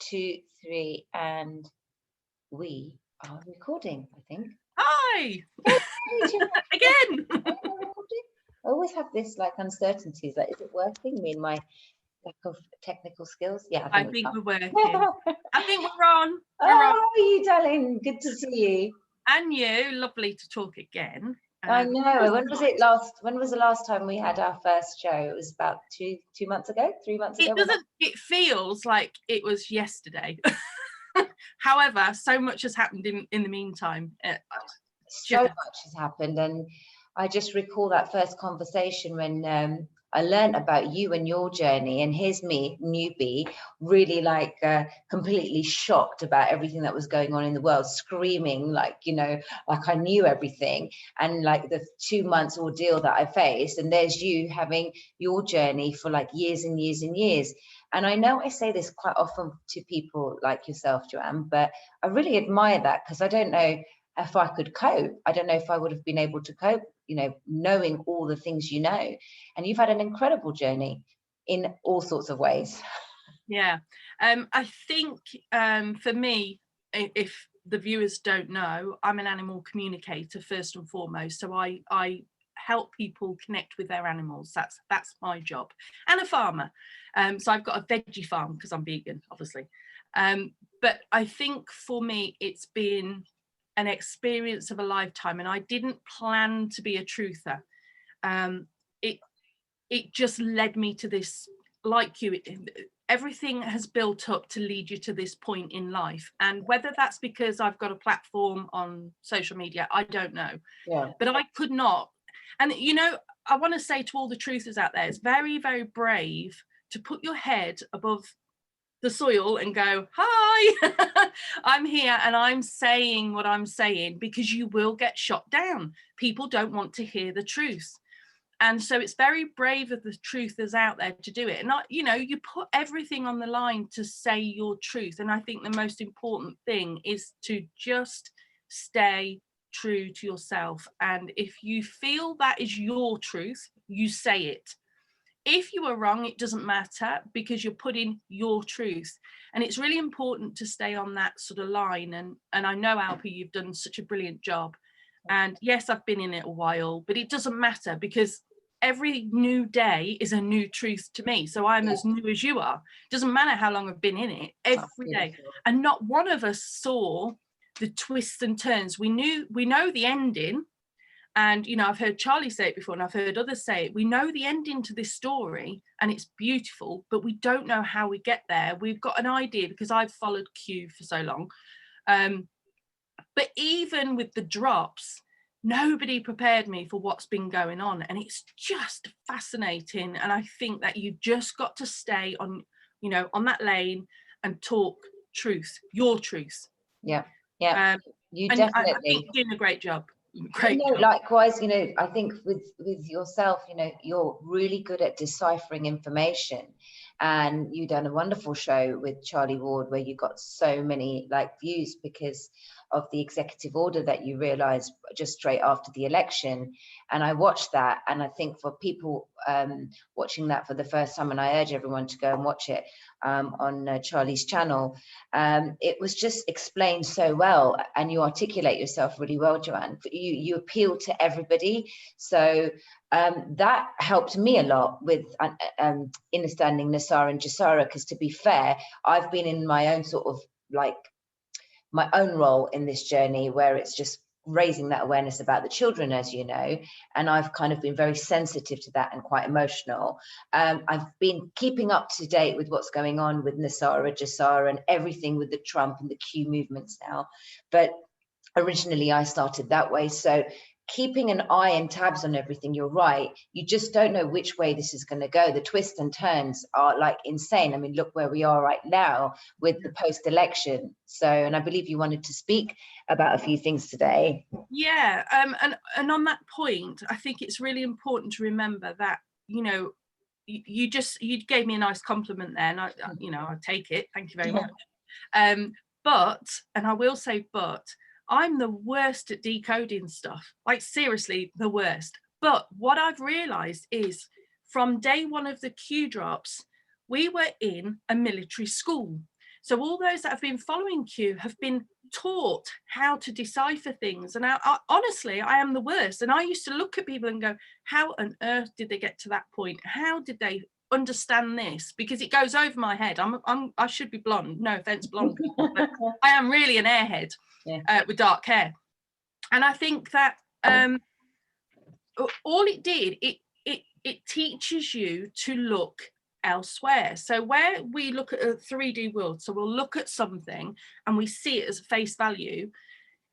2, 3, and we are recording, I think. Hi! Again! I always have this like uncertainties, like, is it working? Me and my lack of technical skills. Yeah, I think we're working. I think we're on. How are you, darling? Good to see you. And you, lovely to talk again. I know. When was the last time we had our first show? It was about 2 months ago, 3 months ago. It feels like it was yesterday. However, so much has happened in the meantime. So much has happened, and I just recall that first conversation when I learned about you and your journey, and here's me, newbie, really like completely shocked about everything that was going on in the world, screaming like, you know, like I knew everything, and like the 2 months ordeal that I faced, and there's you having your journey for like years and years and years. And I know I say this quite often to people like yourself, Joanne, but I really admire that, because I don't know if I could cope. I don't know if I would have been able to cope, you know, knowing all the things you know. And you've had an incredible journey in all sorts of ways. Yeah. I think for me, if the viewers don't know, I'm an animal communicator first and foremost. So I help people connect with their animals. That's my job. And a farmer. So I've got a veggie farm because I'm vegan, obviously. But I think for me, it's been an experience of a lifetime, and I didn't plan to be a truther. It just led me to this, like you, everything has built up to lead you to this point in life. And whether that's because I've got a platform on social media, I don't know. Yeah. But I could not. And, you know, I want to say to all the truthers out there, it's very, very brave to put your head above the soil and go, hi, I'm here and I'm saying what I'm saying, because you will get shot down. People don't want to hear the truth. And so it's very brave of the truthers out there to do it. And not, you know, you put everything on the line to say your truth. And I think the most important thing is to just stay true to yourself. And if you feel that is your truth, you say it. If you are wrong, it doesn't matter, because you're putting your truth. And it's really important to stay on that sort of line. And I know, Alpa, you've done such a brilliant job. And yes, I've been in it a while, but it doesn't matter, because every new day is a new truth to me. So I'm as new as you are. It doesn't matter how long I've been in it, every day. And not one of us saw the twists and turns. We know the ending. And, you know, I've heard Charlie say it before, and I've heard others say it. We know the ending to this story and it's beautiful, but we don't know how we get there. We've got an idea because I've followed Q for so long. But even with the drops, nobody prepared me for what's been going on. And it's just fascinating. And I think that you just got to stay on, you know, on that lane and talk truth, your truth. Yeah. Yeah. You and definitely. I think you're doing a great job. Likewise, you know, I think with yourself, you know, you're really good at deciphering information, and you've done a wonderful show with Charlie Ward where you got so many like views because of the executive order that you realized just straight after the election. And I watched that, and I think for people watching that for the first time, and I urge everyone to go and watch it on Charlie's channel, it was just explained so well, and you articulate yourself really well, Joanne. You appeal to everybody, so that helped me a lot with understanding Nasara and Jasara, because to be fair, I've been in my own sort of like my own role in this journey where it's just raising that awareness about the children, as you know, and I've kind of been very sensitive to that and quite emotional. I've been keeping up to date with what's going on with Nasara, Jasara, and everything with the Trump and the Q movements now, but originally I started that way. So keeping an eye and tabs on everything, you're right, you just don't know which way this is going to go. The twists and turns are like insane. I mean, look where we are right now with the post-election. So, and I believe you wanted to speak about a few things today. Yeah, and on that point, I think it's really important to remember that, you know, you gave me a nice compliment there, and I take it, thank you very much. But, and I will say, but I'm the worst at decoding stuff, like seriously the worst. But what I've realized is from day one of the Q drops, we were in a military school. So all those that have been following Q have been taught how to decipher things. And honestly, I am the worst. And I used to look at people and go, how on earth did they get to that point? How did they understand this? Because it goes over my head. I should be blonde. No offense, blonde people, but I am really an airhead with dark hair. And I think that all it did, it teaches you to look elsewhere. So where we look at a 3D world, so we'll look at something and we see it as face value,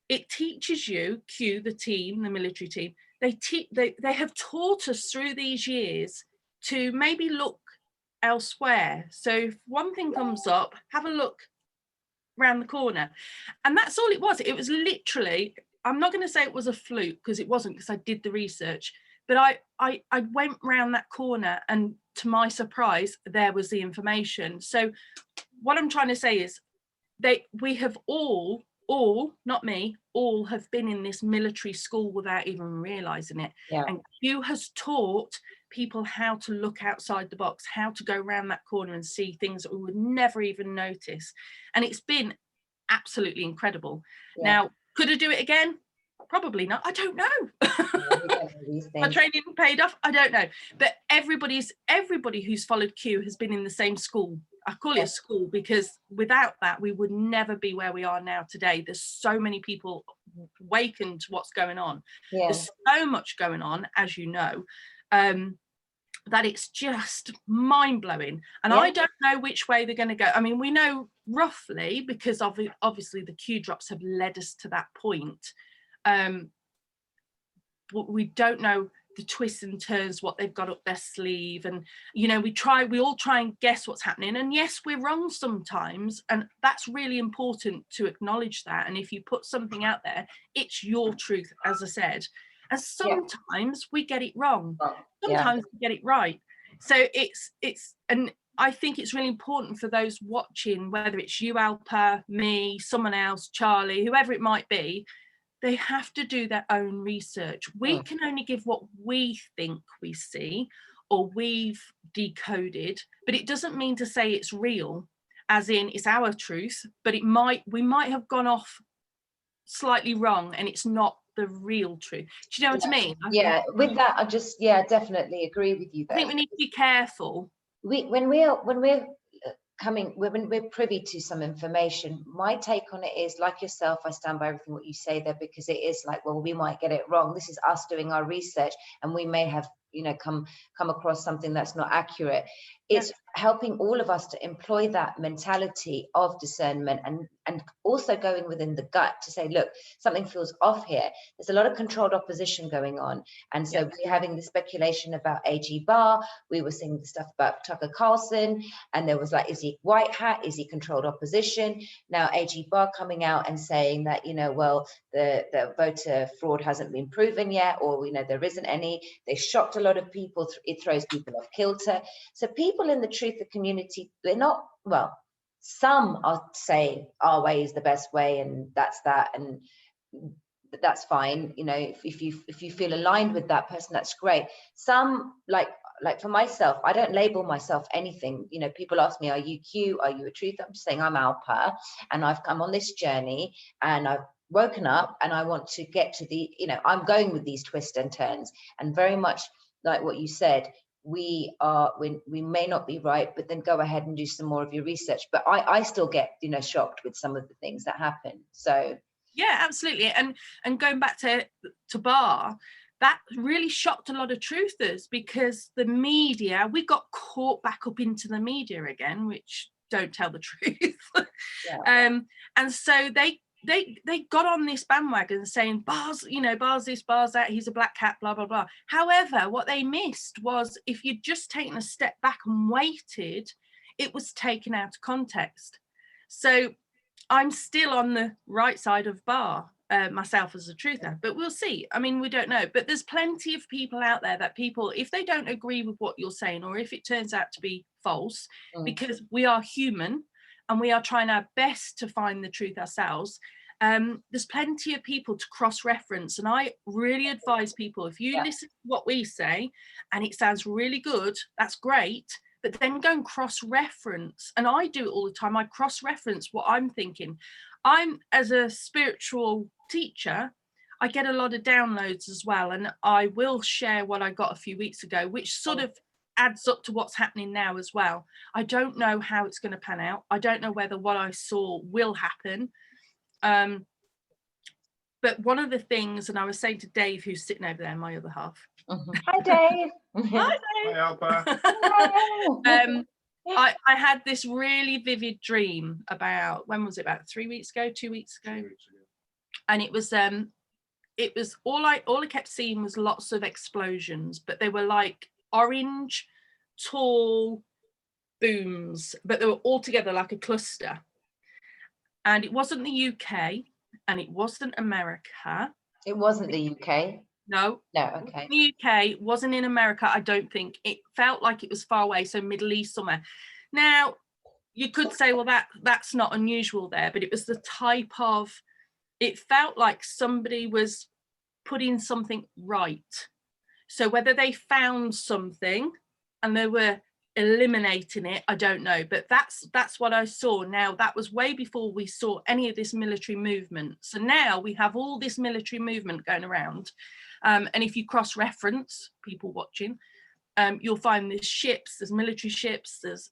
it teaches you, Q, the team, the military team, they have taught us through these years to maybe look elsewhere. So if one thing comes up, have a look around the corner. And that's all it was. It was literally, I'm not going to say it was a fluke, because it wasn't, because I did the research, but I went round that corner and to my surprise, there was the information. So what I'm trying to say is we have all, not me, all have been in this military school without even realizing it. Yeah. And Q has taught people how to look outside the box, how to go around that corner and see things that we would never even notice. And it's been absolutely incredible. Yeah. Now, could I do it again? Probably not. I don't know. My training paid off. I don't know. But everybody who's followed Q has been in the same school. I call it a school because without that, we would never be where we are now today. There's so many people awakened to what's going on. Yeah. There's so much going on, as you know, that it's just mind-blowing. And I don't know which way they're going to go. I mean, we know roughly, because obviously the Q drops have led us to that point. But we don't know the twists and turns, what they've got up their sleeve. And, you know, we all try and guess what's happening. And yes, we're wrong sometimes. And that's really important to acknowledge that. And if you put something out there, it's your truth, as I said. And sometimes we get it wrong. Sometimes we get it right. So and I think it's really important for those watching, whether it's you, Alpa, me, someone else, Charlie, whoever it might be, they have to do their own research. We can only give what we think we see or we've decoded, but it doesn't mean to say it's real, as in it's our truth, but we might have gone off slightly wrong and it's not the real truth. Do you know what I mean? With that, I just definitely agree with you. I think we need to be careful. When we're privy to some information, my take on it is, like yourself, I stand by everything what you say there, because it is like, well, we might get it wrong. This is us doing our research and we may have, you know, come across something that's not accurate. It's helping all of us to employ that mentality of discernment and also going within the gut to say, look, something feels off here. There's a lot of controlled opposition going on. And so we're having the speculation about AG Barr. We were seeing the stuff about Tucker Carlson, and there was like, is he white hat? Is he controlled opposition? Now AG Barr coming out and saying that, you know, well, the voter fraud hasn't been proven yet, or, you know, there isn't any. They shocked a lot of people. It throws people off kilter. So people in the truther community, they're not, well, some are saying our way is the best way, and that's that, and that's fine. You know, if you feel aligned with that person, that's great. Some, like for myself, I don't label myself anything. You know, people ask me, are you Q? Are you a truther? I'm just saying I'm Alpa, and I've come on this journey, and I've woken up, and I want to get to the, you know, I'm going with these twists and turns, and very much like what you said, we may not be right, but then go ahead and do some more of your research. But I still get, you know, shocked with some of the things that happen. So yeah, absolutely. And going back to Barr, that really shocked a lot of truthers, because the media, we got caught back up into the media again, which don't tell the truth. And so they got on this bandwagon saying Barr's, you know, Barr's this, Barr's that, he's a black cat, blah, blah, blah. However, what they missed was, if you'd just taken a step back and waited, it was taken out of context. So I'm still on the right side of Barr, myself as a truther, but we'll see. I mean, we don't know, but there's plenty of people out there that people, if they don't agree with what you're saying, or if it turns out to be false, because we are human and we are trying our best to find the truth ourselves, there's plenty of people to cross-reference. And I really advise people, if you listen to what we say and it sounds really good, that's great, but then go and cross-reference. And I do it all the time. I cross-reference what I'm thinking. I'm, as a spiritual teacher, I get a lot of downloads as well. And I will share what I got a few weeks ago, which sort of adds up to what's happening now as well. I don't know how it's going to pan out. I don't know whether what I saw will happen. But one of the things, and I was saying to Dave, who's sitting over there, my other half. Hi, Dave. Hi, Dave. Hi, Alpa. I had this really vivid dream about, when was it, about 3 weeks ago, 2 weeks ago? 2 weeks ago. And it was all I kept seeing was lots of explosions, but they were like orange, tall booms, but they were all together like a cluster. And it wasn't the UK, and it wasn't America. It wasn't the UK. No. Okay. The UK wasn't in America, I don't think. It felt like it was far away, so Middle East somewhere. Now, you could say, well, that's not unusual there, but it was the type of, it felt like somebody was putting something right. So whether they found something and they were eliminating it, I don't know, but that's what I saw. Now, that was way before we saw any of this military movement. So now we have all this military movement going around. And if you cross-reference, people watching, you'll find there's ships, there's military ships, there's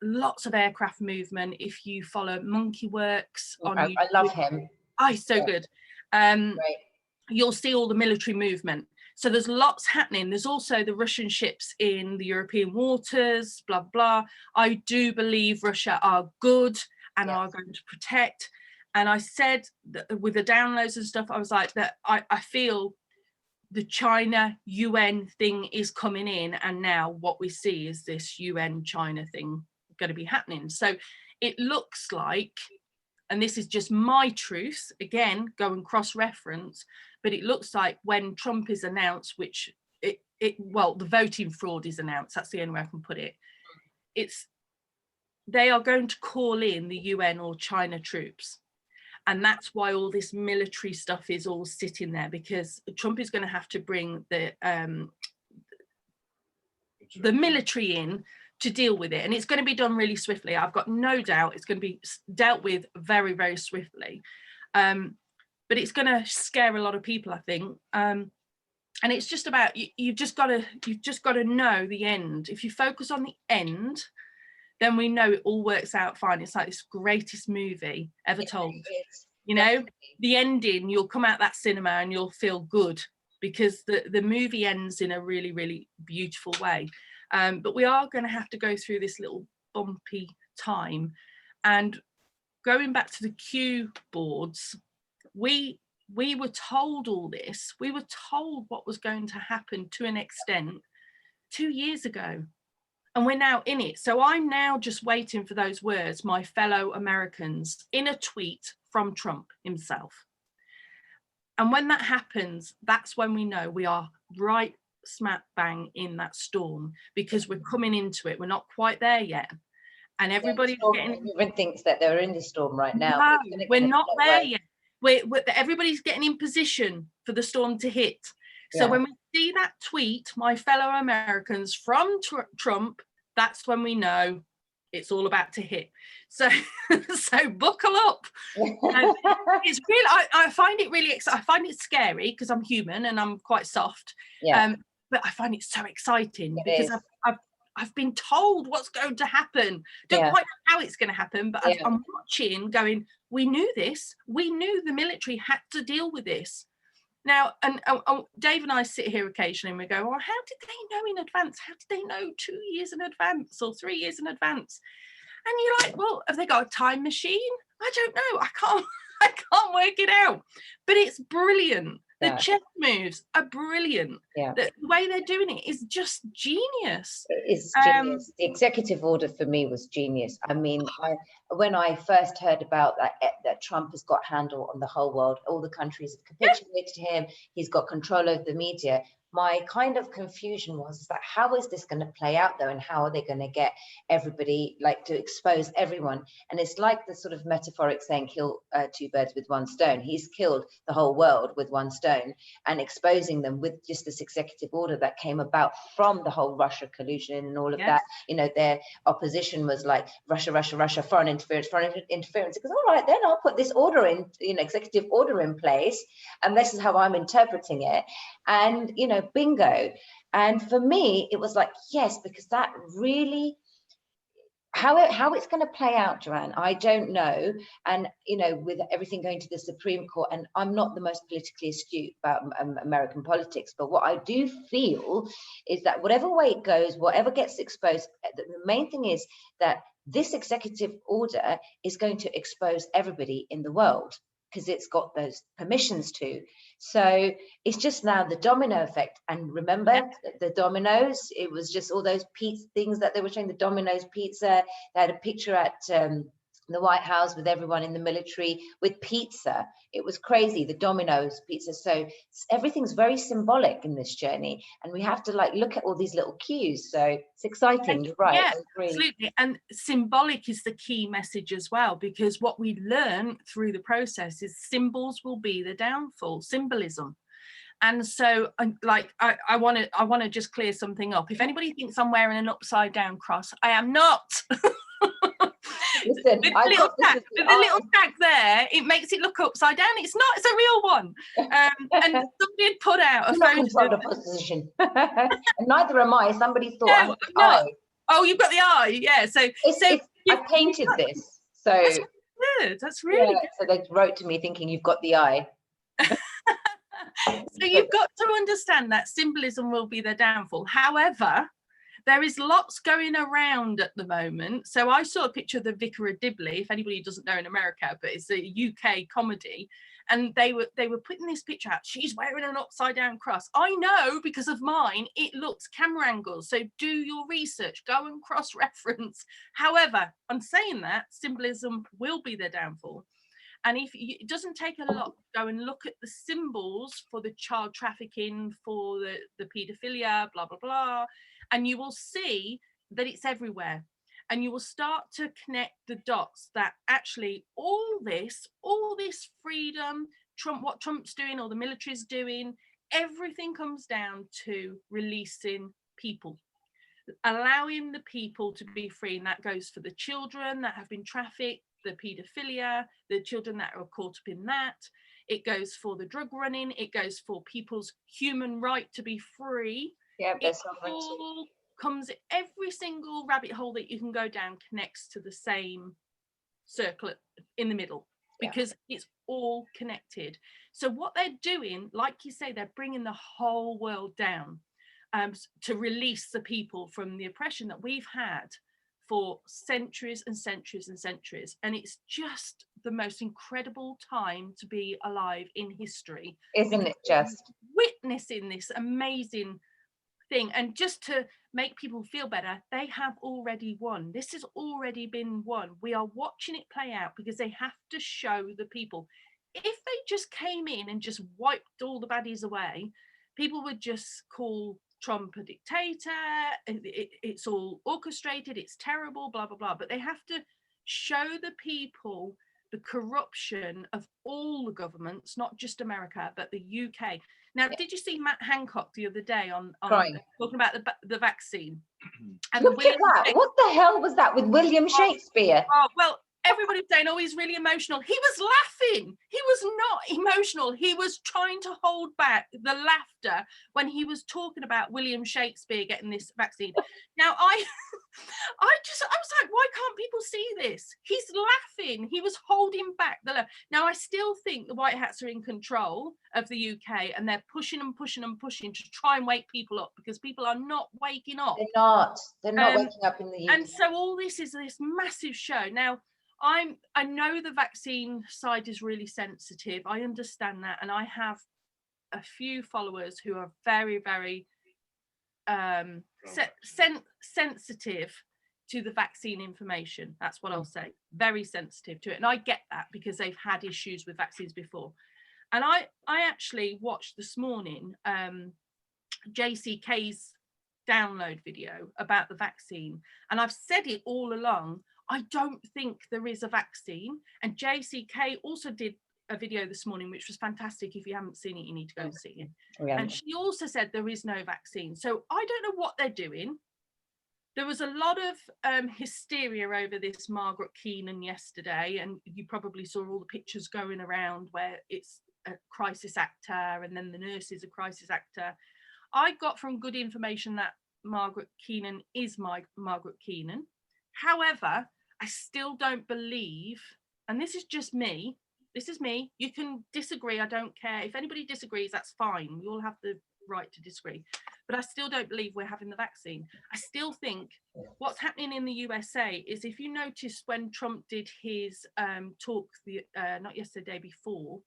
lots of aircraft movement. If you follow Monkey Works on YouTube, I love him. He's so good. You'll see all the military movement. So there's lots happening. There's also the Russian ships in the European waters, blah, blah. I do believe Russia are good and are going to protect. And I said that with the downloads and stuff, I was like, that I feel the China UN thing is coming in, and now what we see is this UN China thing going to be happening. So it looks like, and this is just my truth, again, go and cross-reference, but it looks like when Trump is announced, which well, the voting fraud is announced, that's the only way I can put it, they are going to call in the UN or China troops. And that's why all this military stuff is all sitting there, because Trump is going to have to bring the military in to deal with it. And it's going to be done really swiftly. I've got no doubt it's going to be dealt with very, very swiftly. But it's going to scare a lot of people, I think. And it's just about, you've just got to know the end. If you focus on the end, then we know it all works out fine. It's like this greatest movie ever told. You know, the ending, you'll come out that cinema and you'll feel good because the movie ends in a really, really beautiful way. But we are going to have to go through this little bumpy time. And going back to the Q boards, we were told all this. We were told what was going to happen to an extent 2 years ago. And we're now in it. So I'm now just waiting for those words, my fellow Americans, in a tweet from Trump himself. And when that happens, that's when we know we are right smack bang in that storm, because we're coming into it. We're not quite there yet. And everybody everyone thinks that they're in the storm right now. No, we're not there yet. Everybody's getting in position for the storm to hit. So when we see that tweet, my fellow Americans, from Trump, that's when we know it's all about to hit. So buckle up. It's really, I find it really exciting. I find it scary because I'm human and I'm quite soft. But I find it so exciting because I've been told what's going to happen. Don't quite know how it's going to happen, but I'm watching going, we knew this. We knew the military had to deal with this. Now, and Dave and I sit here occasionally and we go, well, how did they know in advance? How did they know 2 years in advance or 3 years in advance? And you're like, well, have they got a time machine? I don't know. I can't work it out. But it's brilliant. The chess moves are brilliant. The way they're doing it is just genius. It is genius. The executive order for me was genius. I mean, when I first heard about that Trump has got handle on the whole world, all the countries have capitulated to him, he's got control over the media, my kind of confusion was that how is this going to play out though, and how are they going to get everybody, like, to expose everyone? And it's like the sort of metaphoric saying, kill two birds with one stone. He's killed the whole world with one stone, and exposing them with just this executive order that came about from the whole Russia collusion and all of that. You know, their opposition was like, Russia, Russia, Russia, foreign interference, foreign interference. Because all right, then I'll put this order in, you know, executive order in place, and this is how I'm interpreting it. And, you know, bingo. And for me, it was like, yes, because that really, how it's going to play out, Joanne, I don't know. And, you know, with everything going to the Supreme Court, and I'm not the most politically astute about American politics, but what I do feel is that whatever way it goes, whatever gets exposed, the main thing is that this executive order is going to expose everybody in the world, because it's got those permissions to. So it's just now the domino effect. And remember the Domino's, it was just all those pizza things that they were showing, the Domino's pizza. They had a picture at the White House with everyone in the military with pizza. It was crazy, the Domino's pizza. So everything's very symbolic in this journey, and we have to like look at all these little cues. So it's exciting. You're right. Yeah, absolutely. And symbolic is the key message as well, because what we learn through the process is symbols will be the downfall, symbolism. And so, like, I want to just clear something up. If anybody thinks I'm wearing an upside down cross, I am not. Listen, with the little tag there, it makes it look upside down. It's not, it's a real one. And somebody had put out a photo of position. And neither am I. Somebody thought, no, oh, you've got the eye. Yeah, so I painted this, so that's good. That's really good. So they wrote to me thinking you've got the eye. So you've got to understand that symbolism will be the downfall. However, there is lots going around at the moment. So I saw a picture of the Vicar of Dibley, if anybody doesn't know in America, but it's a UK comedy. And they were putting this picture out. She's wearing an upside down cross. I know because of mine, it looks camera angles. So do your research, go and cross-reference. However, I'm saying that symbolism will be the downfall. And it doesn't take a lot to go and look at the symbols for the child trafficking, for the paedophilia, blah, blah, blah. And you will see that it's everywhere. And you will start to connect the dots that actually all this freedom, what Trump's doing or the military's doing, everything comes down to releasing people, allowing the people to be free. And that goes for the children that have been trafficked, the paedophilia, the children that are caught up in that. It goes for the drug running. It goes for people's human right to be free. Yeah, it all comes, every single rabbit hole that you can go down connects to the same circle in the middle, because it's all connected. So what they're doing, like you say, they're bringing the whole world down to release the people from the oppression that we've had for centuries and centuries and centuries. And it's just the most incredible time to be alive in history. Isn't it just? Witnessing this amazing thing. And just to make people feel better, they have already won. This has already been won. We are watching it play out because they have to show the people. If they just came in and just wiped all the baddies away, people would just call Trump a dictator. It's all orchestrated, it's terrible, blah, blah, blah. But they have to show the people the corruption of all the governments, not just America, but the UK. Now, did you see Matt Hancock the other day on talking about the vaccine? And look at that. What the hell was that with William Shakespeare? Oh, well, everybody's saying, oh, he's really emotional. He was laughing. He was not emotional. He was trying to hold back the laughter when he was talking about William Shakespeare getting this vaccine. Now, I was like, why can't people see this? He's laughing. He was holding back the laugh. Now, I still think the White Hats are in control of the UK, and they're pushing and pushing and pushing to try and wake people up, because people are not waking up. They're not waking up in the UK. And so all this is this massive show. Now, I know the vaccine side is really sensitive. I understand that. And I have a few followers who are very, very sensitive to the vaccine information. That's what I'll say. Very sensitive to it. And I get that because they've had issues with vaccines before. And I actually watched this morning JCK's download video about the vaccine, and I've said it all along, I don't think there is a vaccine. And JCK also did a video this morning which was fantastic. If you haven't seen it, you need to go and see it. And she also said there is no vaccine. So I don't know what they're doing. There was a lot of hysteria over this Margaret Keenan yesterday, and you probably saw all the pictures going around where it's a crisis actor and then the nurse is a crisis actor. I got from good information that Margaret Keenan is Margaret Keenan. However, I still don't believe, and this is just me, you can disagree, I don't care. If anybody disagrees, that's fine. We all have the right to disagree. But I still don't believe we're having the vaccine. I still think what's happening in the USA is, if you notice when Trump did his talk, not yesterday, before,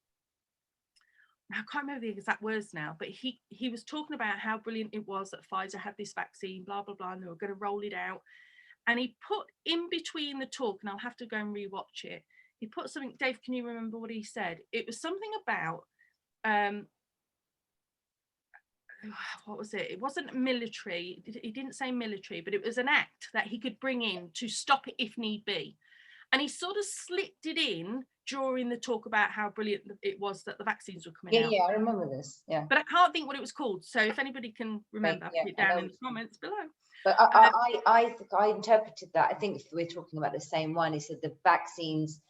I can't remember the exact words now, but he was talking about how brilliant it was that Pfizer had this vaccine, blah, blah, blah, and they were going to roll it out. And he put in between the talk, and I'll have to go and rewatch it, he put something, Dave, can you remember what he said? It was something about, what was it? It wasn't military. He didn't say military, but it was an act that he could bring in to stop it if need be. And he sort of slipped it in during the talk about how brilliant it was that the vaccines were coming out. Yeah, I remember this. Yeah. But I can't think what it was called. So if anybody can remember, put it down in the comments below. But I interpreted that. I think we're talking about the same one. He said the vaccines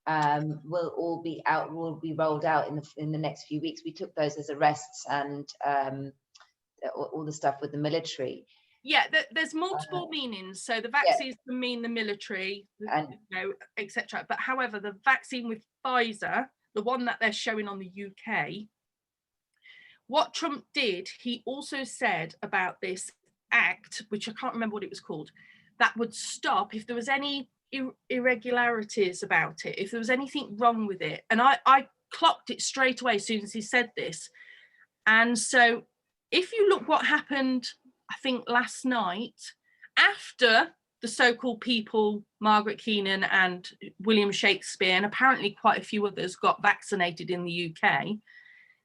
will all be out, will be rolled out in the next few weeks. We took those as arrests and all the stuff with the military. Yeah, there's multiple meanings. So the vaccines can mean the military, and, etc. But however, the vaccine with Pfizer, the one that they're showing on the UK, what Trump did, he also said about this act, which I can't remember what it was called, that would stop if there was any irregularities about it, if there was anything wrong with it. And I clocked it straight away as soon as he said this. And so if you look what happened, I think last night, after the so-called people, Margaret Keenan and William Shakespeare, and apparently quite a few others got vaccinated in the UK,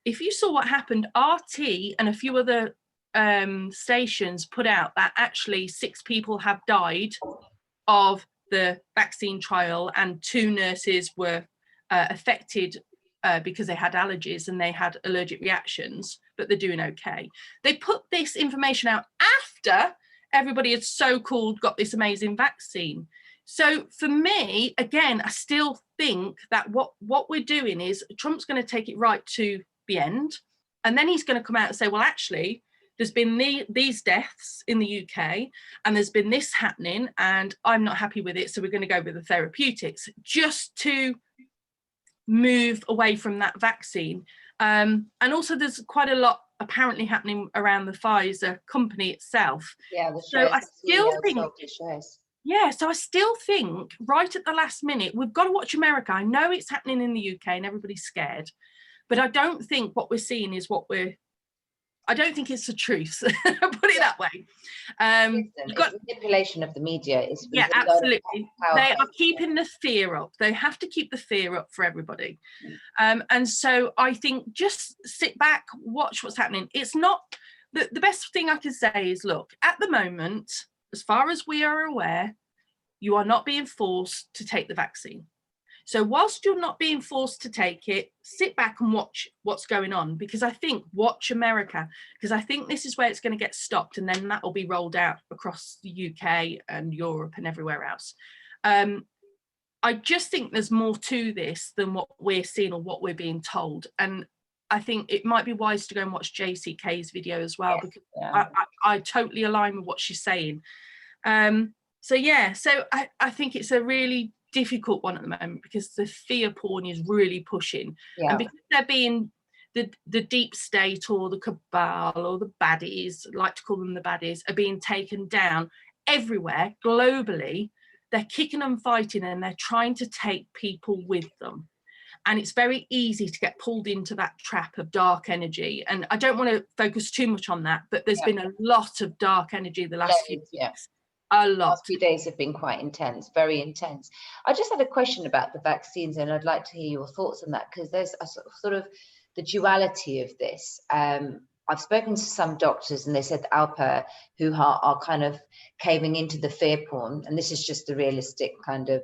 if you saw what happened, RT and a few other stations put out that actually 6 people have died of the vaccine trial, and 2 nurses were affected because they had allergies and they had allergic reactions, but they're doing okay. They put this information out after everybody had so-called got this amazing vaccine. So for me, again, I still think that what we're doing is Trump's going to take it right to the end, and then he's going to come out and say, well, actually, there's been these deaths in the UK and there's been this happening and I'm not happy with it, so we're going to go with the therapeutics, just to move away from that vaccine. And also there's quite a lot apparently happening around the Pfizer company itself. Yeah, so I still think, so I still think right at the last minute, we've got to watch America. I know it's happening in the UK and everybody's scared, but I don't think what we're seeing is I don't think it's the truth. Put it that way. It's manipulation of the media. Yeah, absolutely. They are keeping the fear up. They have to keep the fear up for everybody. And so I think just sit back, watch what's happening. It's not, the best thing I can say is, look, at the moment, as far as we are aware, you are not being forced to take the vaccine. So whilst you're not being forced to take it, sit back and watch what's going on, because I think watch America, because I think this is where it's going to get stopped, and then that will be rolled out across the UK and Europe and everywhere else. I just think there's more to this than what we're seeing or what we're being told. And I think it might be wise to go and watch JCK's video as well, because I totally align with what she's saying. So I think it's a really difficult one at the moment, because the fear porn is really pushing, and because they're being the deep state or the cabal or the baddies, I like to call them the baddies, are being taken down everywhere globally. They're kicking and fighting, and they're trying to take people with them, and it's very easy to get pulled into that trap of dark energy. And I don't want to focus too much on that, but there's been a lot of dark energy the last few weeks. A lot. The last few days have been quite intense, very intense. I just had a question about the vaccines, and I'd like to hear your thoughts on that, because there's a sort of the duality of this. I've spoken to some doctors and they said Alpa who are kind of caving into the fear porn, and this is just the realistic kind of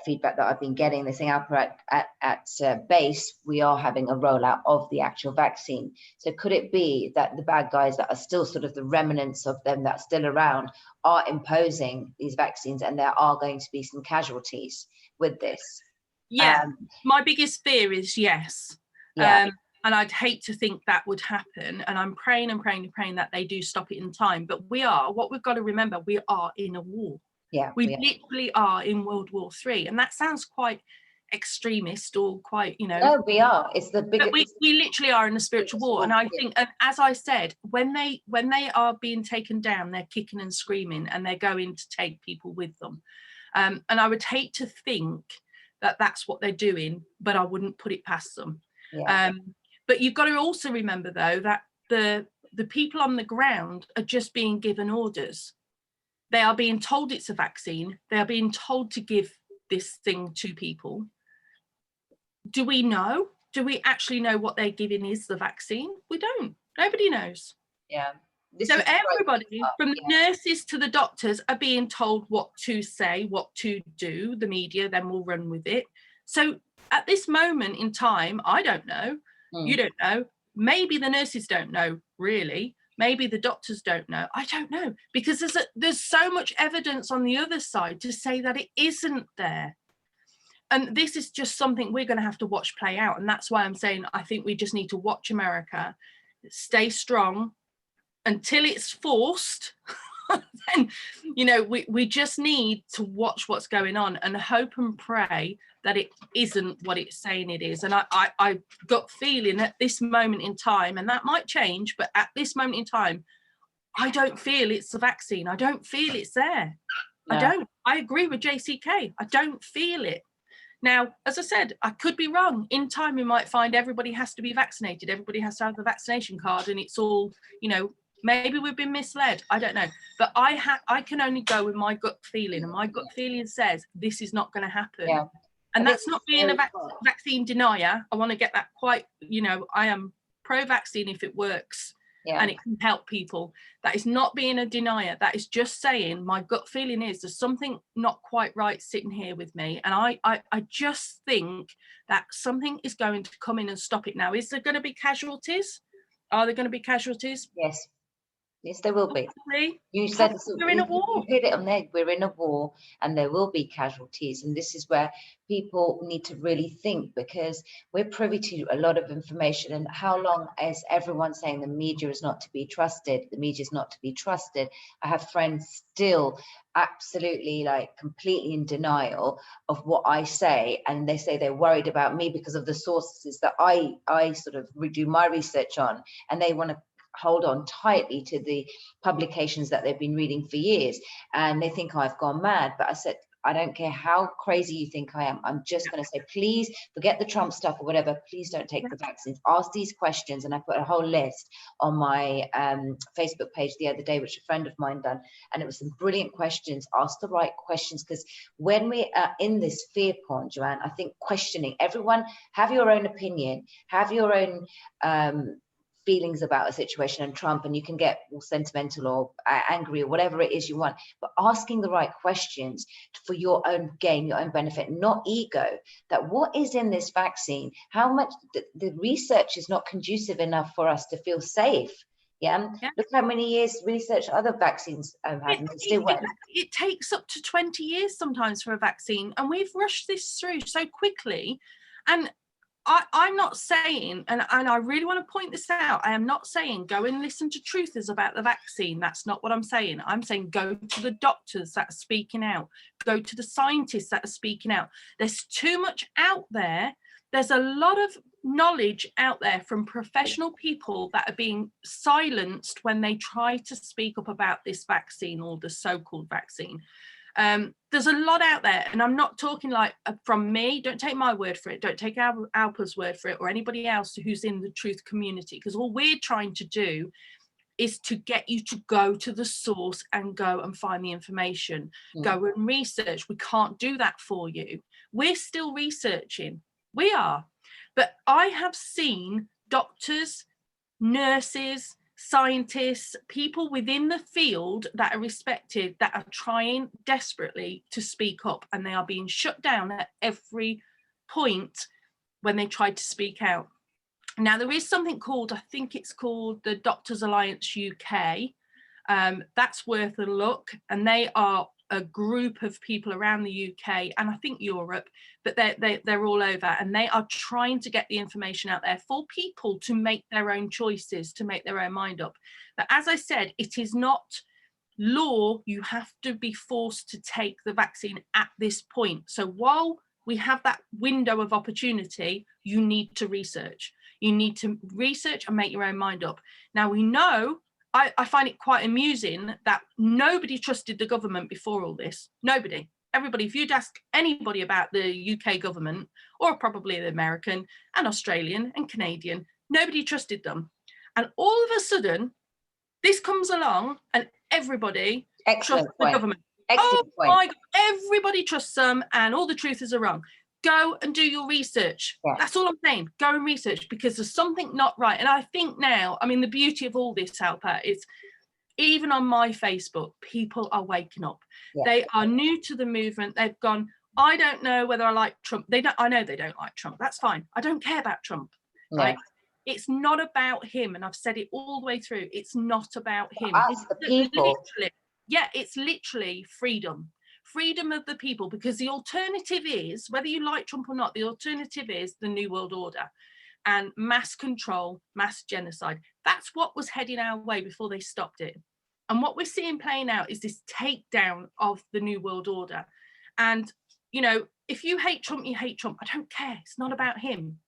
feedback that I've been getting. They're saying Alpa at base, we are having a rollout of the actual vaccine. So could it be that the bad guys that are still sort of the remnants of them that are still around are imposing these vaccines, and there are going to be some casualties with this? Yeah, my biggest fear is yes. Yeah. And I'd hate to think that would happen. And I'm praying and praying and praying that they do stop it in time. But what we've got to remember, we are in a war. Yeah. We literally are in World War III. And that sounds quite extremist or quite, No, we are. It's the biggest. We literally are in a spiritual war. And I think, as I said, when they are being taken down, they're kicking and screaming and they're going to take people with them. And I would hate to think that that's what they're doing, but I wouldn't put it past them. Yeah. But you've got to also remember, though, that the people on the ground are just being given orders. They are being told it's a vaccine. They are being told to give this thing to people. Do we know? Do we actually know what they're giving is the vaccine? We don't. Nobody knows. Yeah. So everybody, from the nurses to the doctors, are being told what to say, what to do. The media then will run with it. So at this moment in time, I don't know. You don't know. Maybe the nurses don't know, really. Maybe the doctors don't know. I don't know, because there's so much evidence on the other side to say that it isn't there. And this is just something we're going to have to watch play out. And that's why I'm saying I think we just need to watch America, stay strong until it's forced. Then, we just need to watch what's going on and hope and pray that it isn't what it's saying it is. And I got feeling at this moment in time, and that might change, but at this moment in time, I don't feel it's the vaccine. I don't feel it's there. No. I don't. I agree with JCK. I don't feel it. Now, as I said, I could be wrong. In time, we might find everybody has to be vaccinated. Everybody has to have the vaccination card, and it's all, maybe we've been misled. I don't know. But I can only go with my gut feeling, and my gut feeling says this is not going to happen. Yeah. And that's not being a vaccine denier. I want to get that quite, I am pro-vaccine if it works and it can help people. That is not being a denier. That is just saying my gut feeling is there's something not quite right sitting here with me. And I just think that something is going to come in and stop it now. Is there going to be casualties? Are there going to be casualties? Yes. Yes, there will be. You said we're in a war. You hit it on there. We're in a war, and there will be casualties. And this is where people need to really think, because we're privy to a lot of information. And how long is everyone saying the media is not to be trusted? The media is not to be trusted. I have friends still absolutely completely in denial of what I say, and they say they're worried about me because of the sources that I sort of do my research on, and they want to hold on tightly to the publications that they've been reading for years, and they think I've gone mad. But I said, I don't care how crazy you think I am. I'm just going to say, please forget the Trump stuff or whatever. Please don't take the vaccines. Ask these questions. And I put a whole list on my Facebook page the other day, which a friend of mine done. And it was some brilliant questions. Ask the right questions, because when we are in this fear porn, Joanne, I think questioning, everyone have your own opinion, have your own feelings about a situation and Trump, and you can get sentimental or angry or whatever it is you want, but asking the right questions for your own gain, your own benefit, not ego. That what is in this vaccine, how much the research is not conducive enough for us to feel safe. Look how many years research other vaccines have had, and still work. It takes up to 20 years sometimes for a vaccine, and we've rushed this through so quickly. And I'm not saying, and I really want to point this out, I am not saying go and listen to truthers about the vaccine. That's not what I'm saying. I'm saying go to the doctors that are speaking out. Go to the scientists that are speaking out. There's too much out there. There's a lot of knowledge out there from professional people that are being silenced when they try to speak up about this vaccine or the so-called vaccine. There's a lot out there, and I'm not talking from me. Don't take my word for it. Don't take Alpa's word for it, or anybody else who's in the truth community, because all we're trying to do is to get you to go to the source and go and find the information. Go and research. We can't do that for you. We're still researching. We are. But I have seen doctors, nurses, scientists, people within the field that are respected, that are trying desperately to speak up, and they are being shut down at every point when they try to speak out. Now, there is something called, I think it's called the Doctors Alliance UK. That's worth a look, and they are a group of people around the UK and I think Europe, but they're all over, and they are trying to get the information out there for people to make their own choices, to make their own mind up. But as I said, it is not law. You have to be forced to take the vaccine at this point. So while we have that window of opportunity, you need to research. You need to research and make your own mind up. Now, we know, I find it quite amusing that nobody trusted the government before all this. Nobody. Everybody, if you'd ask anybody about the UK government, or probably the American and Australian and Canadian, nobody trusted them. And all of a sudden, this comes along and everybody trusts the government. Oh my God, everybody trusts them and all the truthers are wrong. Go and do your research. Yeah. That's all I'm saying. Go and research, because there's something not right. And I think now, I mean, the beauty of all this, Alpa, is even on my Facebook, people are waking up. Yeah. They are new to the movement. They've gone, I don't know whether I like Trump. I know they don't like Trump. That's fine. I don't care about Trump. Yeah. Right? It's not about him. And I've said it all the way through. It's not about him. It's the people. It's literally freedom. Freedom of the people, because the alternative is, whether you like Trump or not, the alternative is the New World Order and mass control, mass genocide. That's what was heading our way before they stopped it. And what we're seeing playing out is this takedown of the New World Order. And, you know, if you hate Trump, you hate Trump. I don't care. It's not about him.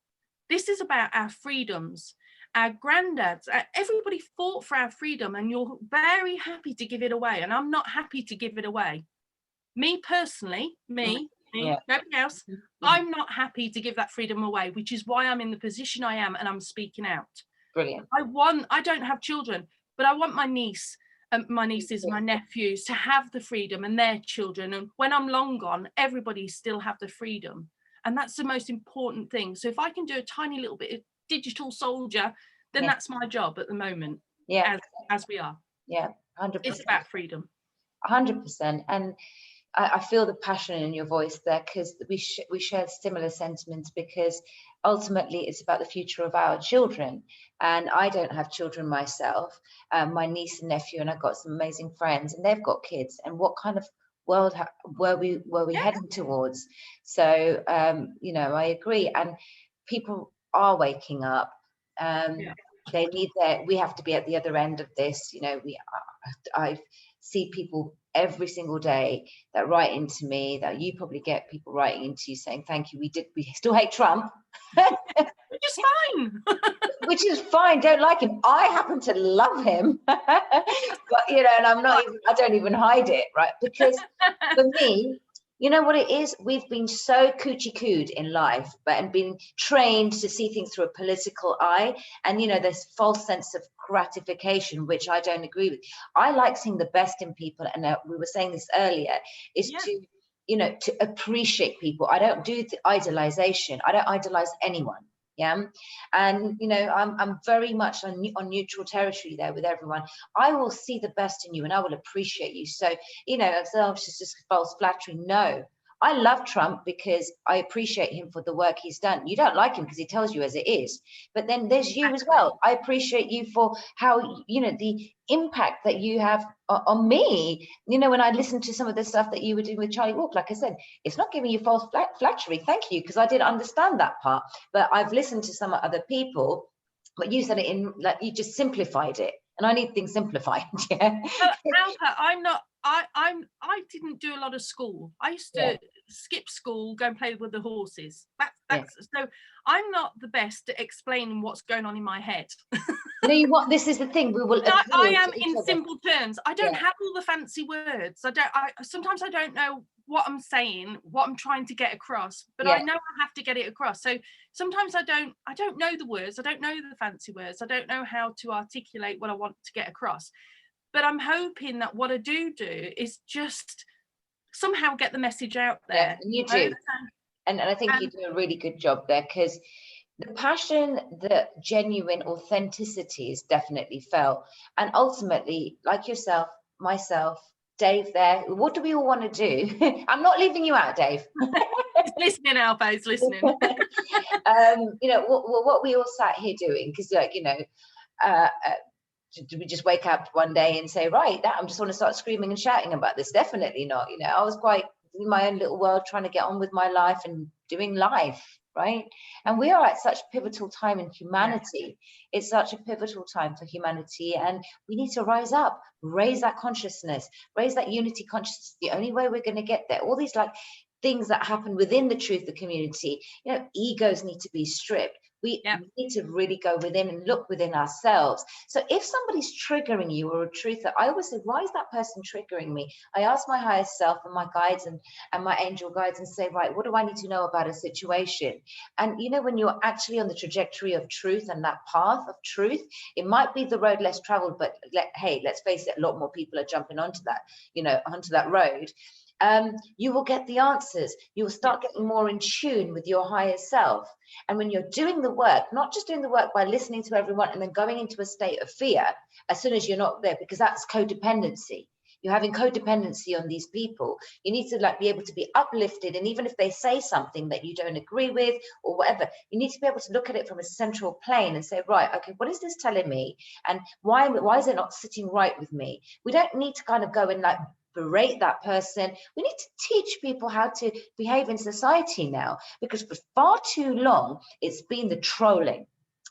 This is about our freedoms. Our granddads, everybody fought for our freedom, and you're very happy to give it away. And I'm not happy to give it away. Me personally, me, yeah. Nobody else, I'm not happy to give that freedom away, which is why I'm in the position I am and I'm speaking out. Brilliant. I don't have children, but I want my nieces, my nephews to have the freedom, and their children. And when I'm long gone, everybody still have the freedom. And that's the most important thing. So if I can do a tiny little bit of digital soldier, then that's my job at the moment. Yeah. As we are. Yeah, 100%. It's about freedom. 100%. And I feel the passion in your voice there, because we share similar sentiments, because ultimately it's about the future of our children. And I don't have children myself. My niece and nephew, and I've got some amazing friends, and they've got kids. And what kind of world were we heading towards? So you know, I agree. And people are waking up. They need we have to be at the other end of this. You know, I see people every single day that write into me, that you probably get people writing into you saying, thank you, we still hate Trump. Which is fine. Which is fine, don't like him. I happen to love him. But, you know, and I don't even hide it, right? Because for me, you know what it is? We've been so coochie-cooed in life, and been trained to see things through a political eye. And, you know, this false sense of gratification, which I don't agree with. I like seeing the best in people. And we were saying this earlier, is to, you know, to appreciate people. I don't do the idolization. I don't idolize anyone. Yeah. And, you know, I'm very much on neutral territory there with everyone. I will see the best in you and I will appreciate you. So, you know, it's just false flattery. No, I love Trump because I appreciate him for the work he's done. You don't like him because he tells you as it is. But then there's you as well. I appreciate you for how, you know, the impact that you have on me. You know, when I listened to some of the stuff that you were doing with Charlie Walk, like I said, it's not giving you false flattery. Thank you, because I didn't understand that part. But I've listened to some other people, but you said it in, like, you just simplified it. And I need things simplified. Yeah. Alpa, I didn't do a lot of school. I used to skip school, go and play with the horses. So I'm not the best at explaining what's going on in my head. You know, you what? This is the thing. We will. I am in simple terms. I don't have all the fancy words. Sometimes I don't know what I'm saying, what I'm trying to get across, but I know I have to get it across. So sometimes I don't know the words. I don't know the fancy words. I don't know how to articulate what I want to get across. But I'm hoping that what I do is just somehow get the message out there. Yeah, and you do. And I think you do a really good job there, because The passion, the genuine authenticity is definitely felt. And ultimately, like yourself, myself, Dave there, what do we all want to do? I'm not leaving you out, Dave. He's listening, Alpa, he's listening. You know, what we all sat here doing, because like, you know, did we just wake up one day and say, right, that I'm just want to start screaming and shouting about this? Definitely not. You know, I was quite in my own little world trying to get on with my life and doing life, right? And we are at such a pivotal time in humanity. Yeah. It's such a pivotal time for humanity, and we need to rise up, raise that consciousness, raise that unity consciousness. The only way we're going to get there, all these like things that happen within the truth, the community, you know, egos need to be stripped. We need to really go within and look within ourselves. So if somebody's triggering you, or a truth that I always say, why is that person triggering me? I ask my higher self and my guides and my angel guides and say, right, what do I need to know about a situation? And you know, when you're actually on the trajectory of truth and that path of truth, it might be the road less traveled, but hey, let's face it, a lot more people are jumping onto that, you know, onto that road. You will get the answers. You will start getting more in tune with your higher self. And when you're doing the work, not just doing the work by listening to everyone and then going into a state of fear as soon as you're not there, because that's codependency. You're having codependency on these people. You need to like be able to be uplifted. And even if they say something that you don't agree with or whatever, you need to be able to look at it from a central plane and say, right, okay, what is this telling me? And why is it not sitting right with me? We don't need to kind of go and like berate that person. We need to teach people how to behave in society now, because for far too long it's been the trolling,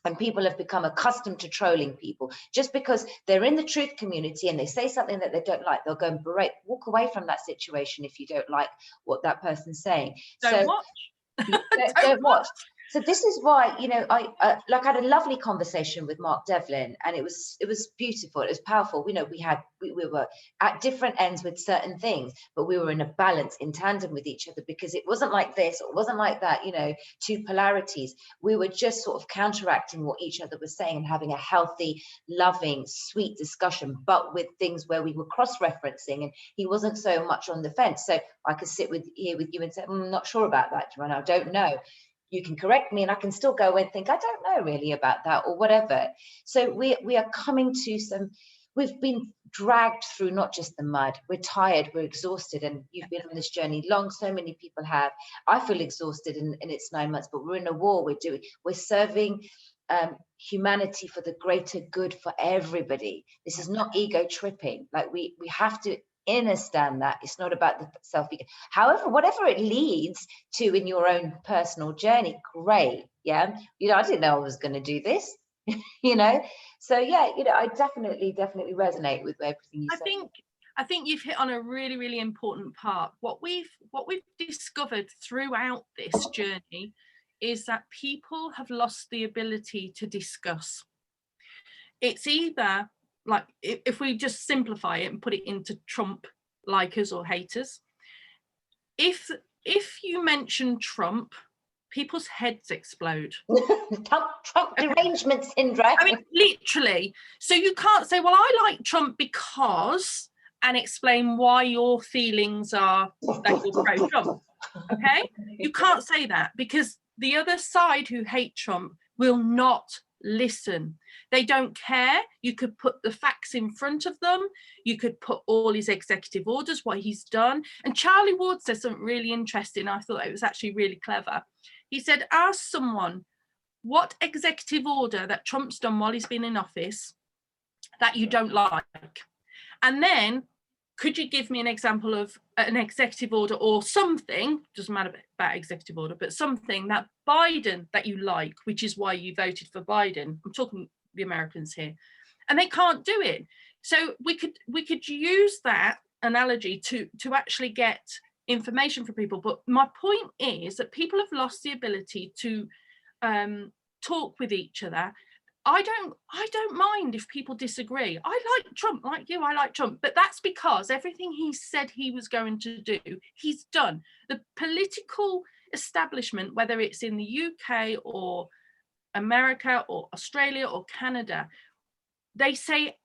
and people have become accustomed to trolling people. Just because they're in the truth community and they say something that they don't like, they'll go and berate. Walk away from that situation if you don't like what that person's saying. Don't watch. Don't watch. So this is why, you know, I had a lovely conversation with Mark Devlin, and it was beautiful. It was powerful. You know, we were at different ends with certain things, but we were in a balance, in tandem with each other, because it wasn't like this or it wasn't like that, you know, two polarities. We were just sort of counteracting what each other was saying and having a healthy, loving, sweet discussion, but with things where we were cross-referencing, and he wasn't so much on the fence. So I could sit here with you and say, I'm not sure about that, Joanna, I don't know. You can correct me and I can still go and think, I don't know really about that or whatever. So we are coming to some, we've been dragged through not just the mud, we're tired, we're exhausted, and you've been on this journey long, so many people have. I feel exhausted in its 9 months, but we're in a war, we're serving humanity for the greater good for everybody. This is not ego tripping. Like we have to understand that it's not about the self-ego. However, whatever it leads to in your own personal journey, great. Yeah, you know, I didn't know I was going to do this. You know, so yeah, you know, I definitely resonate with everything you said. I think you've hit on a really, really important part. What we've discovered throughout this journey is that people have lost the ability to discuss. It's either like, if we just simplify it and put it into Trump likers or haters, if you mention Trump, people's heads explode. Trump derangement syndrome. I mean, literally. So you can't say, well, I like Trump because, and explain why your feelings are that you're pro-Trump. Okay? You can't say that, because the other side who hate Trump will not listen. They don't care. You could put the facts in front of them. You could put all his executive orders, what he's done. And Charlie Ward says something really interesting. I thought it was actually really clever. He said, ask someone what executive order that Trump's done while he's been in office that you don't like. And then, could you give me an example of an executive order or something, doesn't matter about executive order, but something that Biden that you like, which is why you voted for Biden. I'm talking the Americans here. And they can't do it. So we could use that analogy to actually get information from people. But my point is that people have lost the ability to talk with each other. I don't mind if people disagree. I like Trump, like you, I like Trump, but that's because everything he said he was going to do, he's done. The political establishment, whether it's in the UK or America or Australia or Canada, they say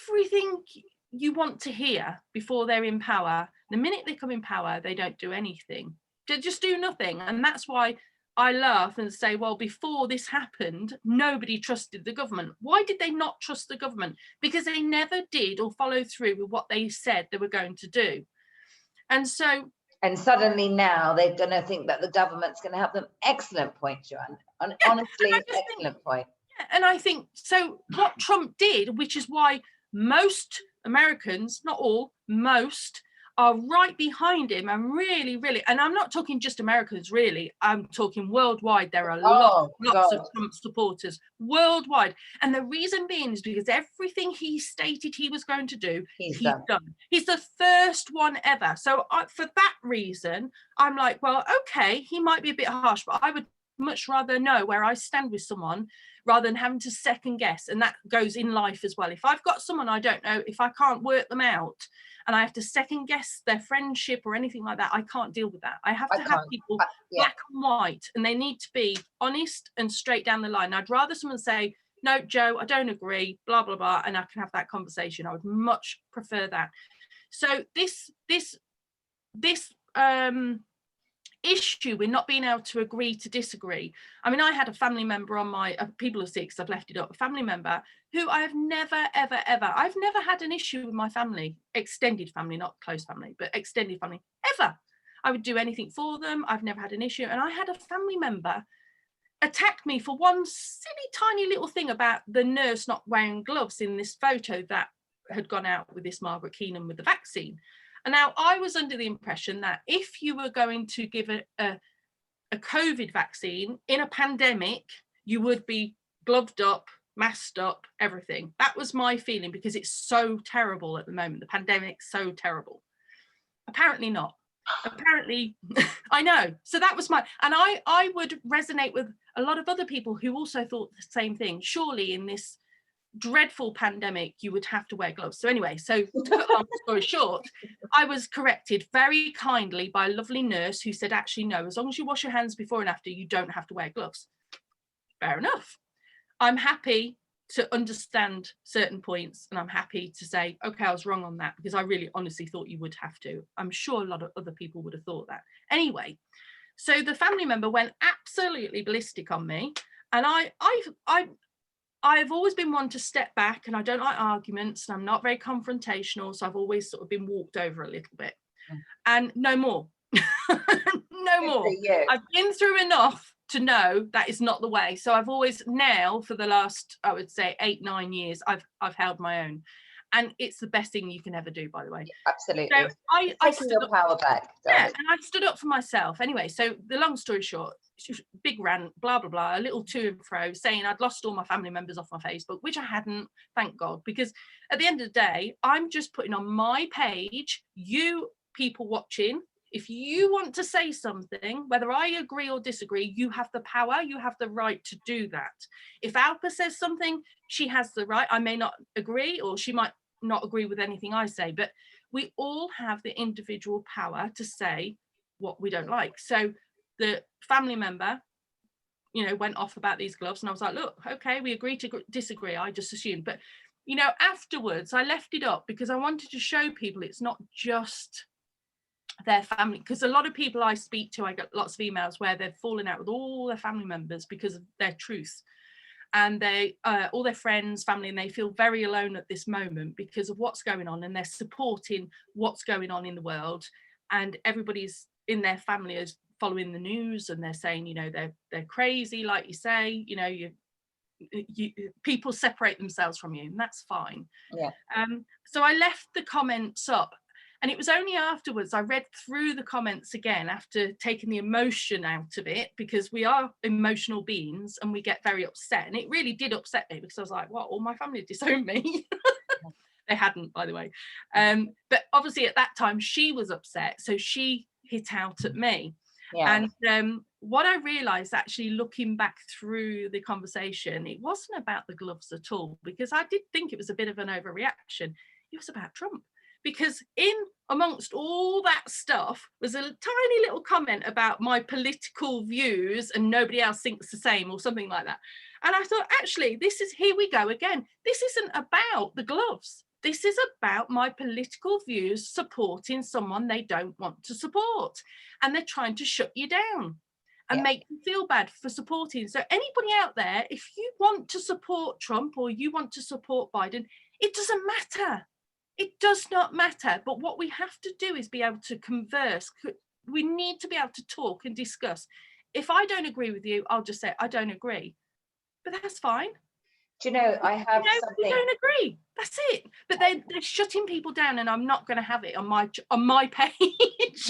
everything you want to hear before they're in power. The minute they come in power, they don't do anything. They just do nothing. And that's why I laugh and say, well, before this happened, nobody trusted the government. Why did they not trust the government? Because they never did or followed through with what they said they were going to do. And so, and suddenly now they're going to think that the government's going to help them. Excellent point, Joanne. Honestly, excellent point. And I think, so what Trump did, which is why most Americans, not all, most, are right behind him and really, really, and I'm not talking just Americans, really, I'm talking worldwide. There are lots of Trump supporters worldwide. And the reason being is because everything he stated he was going to do, he's done. He's the first one ever. So for that reason, I'm like, well, okay, he might be a bit harsh, but I would much rather know where I stand with someone rather than having to second guess. And that goes in life as well. If I've got someone I don't know, if I can't work them out and I have to second guess their friendship or anything like that, I can't deal with that. I have to have people black and white, and they need to be honest and straight down the line. I'd rather someone say, no, Joe, I don't agree, blah, blah, blah, and I can have that conversation. I would much prefer that. So this issue with not being able to agree to disagree. I mean, I had a family member on my people of six, I've left it up, a family member who I have never, ever, ever, I've never had an issue with my family, extended family, not close family, but extended family, ever. I would do anything for them. I've never had an issue. And I had a family member attack me for one silly, tiny little thing about the nurse not wearing gloves in this photo that had gone out with this Margaret Keenan with the vaccine. And now I was under the impression that if you were going to give a COVID vaccine in a pandemic, you would be gloved up, masked up, everything. That was my feeling, because it's so terrible at the moment. The pandemic's so terrible. Apparently not. Apparently, I know. So that was my, and I would resonate with a lot of other people who also thought the same thing. Surely in this dreadful pandemic you would have to wear gloves. So anyway, so to cut long story short, I was corrected very kindly by a lovely nurse who said, actually no, as long as you wash your hands before and after, you don't have to wear gloves. Fair enough. I'm happy to understand certain points, and I'm happy to say, okay, I was wrong on that, because I really honestly thought you would have to. I'm sure a lot of other people would have thought that. Anyway, so the family member went absolutely ballistic on me, and I've always been one to step back, and I don't like arguments, and I'm not very confrontational, so I've always sort of been walked over a little bit. And no more. No more. I've been through enough to know that is not the way. So I've always now, for the last, I would say 8-9 years, I've held my own. And it's the best thing you can ever do, by the way. Absolutely. So I stood your power back. Yeah, and I stood up for myself. Anyway, so the long story short, big rant, blah, blah, blah, a little to and fro, saying I'd lost all my family members off my Facebook, which I hadn't, thank God, because at the end of the day, I'm just putting on my page, you people watching, if you want to say something, whether I agree or disagree, you have the power, you have the right to do that. If Alpa says something, she has the right. I may not agree, or she might not agree with anything I say, but we all have the individual power to say what we don't like. So the family member, you know, went off about these gloves, and I was like, look, okay, we agree to disagree. I just assumed. But, you know, afterwards I left it up because I wanted to show people it's not just their family, because a lot of people I speak to, I get lots of emails where they've fallen out with all their family members because of their truth, and they all their friends, family, and they feel very alone at this moment because of what's going on, and they're supporting what's going on in the world, and everybody's in their family is following the news, and they're saying, you know, they're crazy, like you say, you know, you people separate themselves from you, and that's fine. Yeah. So I left the comments up. And it was only afterwards I read through the comments again, after taking the emotion out of it, because we are emotional beings and we get very upset. And it really did upset me, because I was like, what, all my family disowned me? They hadn't, by the way. But obviously at that time she was upset, so she hit out at me. Yeah. And what I realized, actually looking back through the conversation, it wasn't about the gloves at all, because I did think it was a bit of an overreaction. It was about Trump. Because in amongst all that stuff was a tiny little comment about my political views and nobody else thinks the same, or something like that. And I thought, actually, here we go again. This isn't about the gloves. This is about my political views supporting someone they don't want to support. And they're trying to shut you down. and make you feel bad for supporting. So anybody out there, if you want to support Trump or you want to support Biden, it doesn't matter. It does not matter. But what we have to do is be able to converse. We need to be able to talk and discuss. If I don't agree with you, I'll just say I don't agree. But that's fine. Do you know, I have something. We don't agree. That's it. But they're shutting people down, and I'm not going to have it on my page.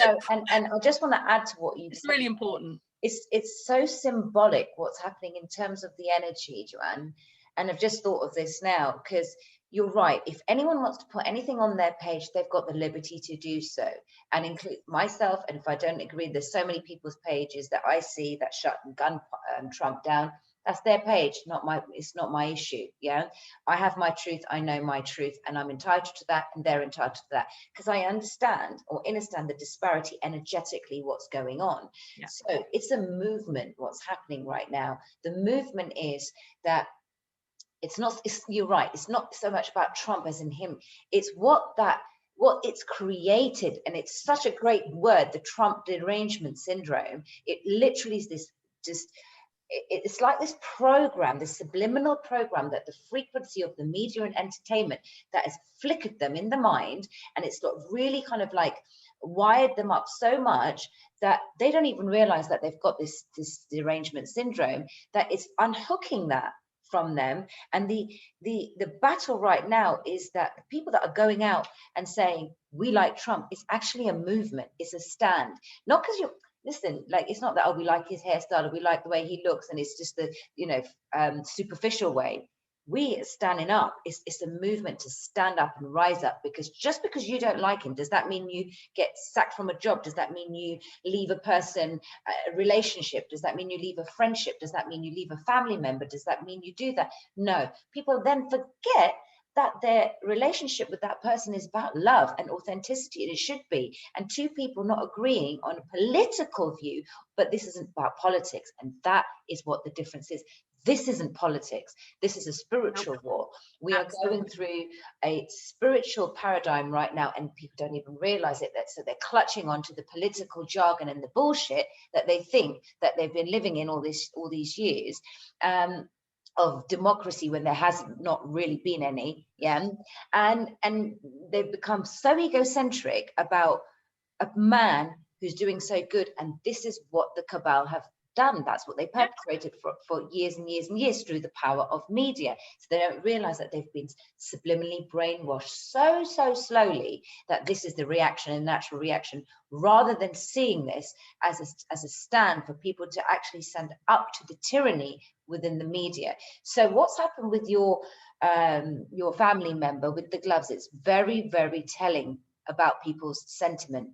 No, and I just want to add to what you said. It's really important. It's so symbolic what's happening in terms of the energy, Joanne. And I've just thought of this now, because you're right. If anyone wants to put anything on their page, they've got the liberty to do so, and include myself. And if I don't agree, there's so many people's pages that I see that shut and gun Trump down. That's their page, it's not my issue. Yeah, I have my truth, I know my truth, and I'm entitled to that, and they're entitled to that, because I understand the disparity energetically what's going on. Yeah. So it's a movement what's happening right now. The movement is that you're right, it's not so much about Trump as in him, it's what it's created. And it's such a great word, the Trump derangement syndrome. It literally is this it's like this program, this subliminal program, that the frequency of the media and entertainment that has flickered them in the mind, and it's got really kind of like wired them up so much that they don't even realize that they've got this derangement syndrome, that it's unhooking that from them. And the battle right now is that the people that are going out and saying we like Trump, it's actually a movement, it's a stand. Not because you're listen, like, it's not that, oh, we like his hairstyle or we like the way he looks, and it's just the superficial way. We are standing up. It's a movement to stand up and rise up, because just because you don't like him, does that mean you get sacked from a job? Does that mean you leave a person, a relationship? Does that mean you leave a friendship? Does that mean you leave a family member? Does that mean you do that? No. People then forget that their relationship with that person is about love and authenticity, and it should be. And two people not agreeing on a political view, but this isn't about politics, and that is what the difference is. This isn't politics. This is a spiritual war. We are going through a spiritual paradigm right now, and people don't even realize it. So they're clutching onto the political jargon and the bullshit that they think that they've been living in all these years. Of democracy, when there has not really been any, and they've become so egocentric about a man who's doing so good, and this is what the cabal have done. That's what they perpetrated for years and years and years through the power of media. So they don't realize that they've been subliminally brainwashed so slowly that this is the reaction and natural reaction, rather than seeing this as a stand for people to actually stand up to the tyranny within the media. So what's happened with your family member with the gloves, it's very, very telling about people's sentiment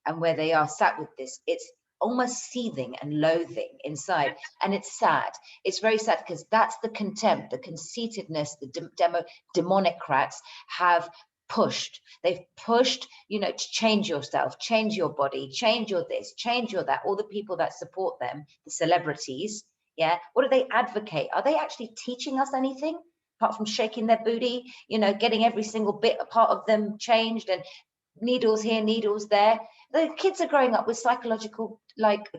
and where they are sat with this. It's almost seething and loathing inside, and it's sad. It's very sad, because that's the contempt, the conceitedness, the democrats have pushed. They've pushed, to change yourself, change your body, change your this, change your that. All the people that support them, the celebrities, what do they advocate? Are they actually teaching us anything apart from shaking their booty, getting every single bit, a part of them changed, and needles here, needles there? The kids are growing up with psychological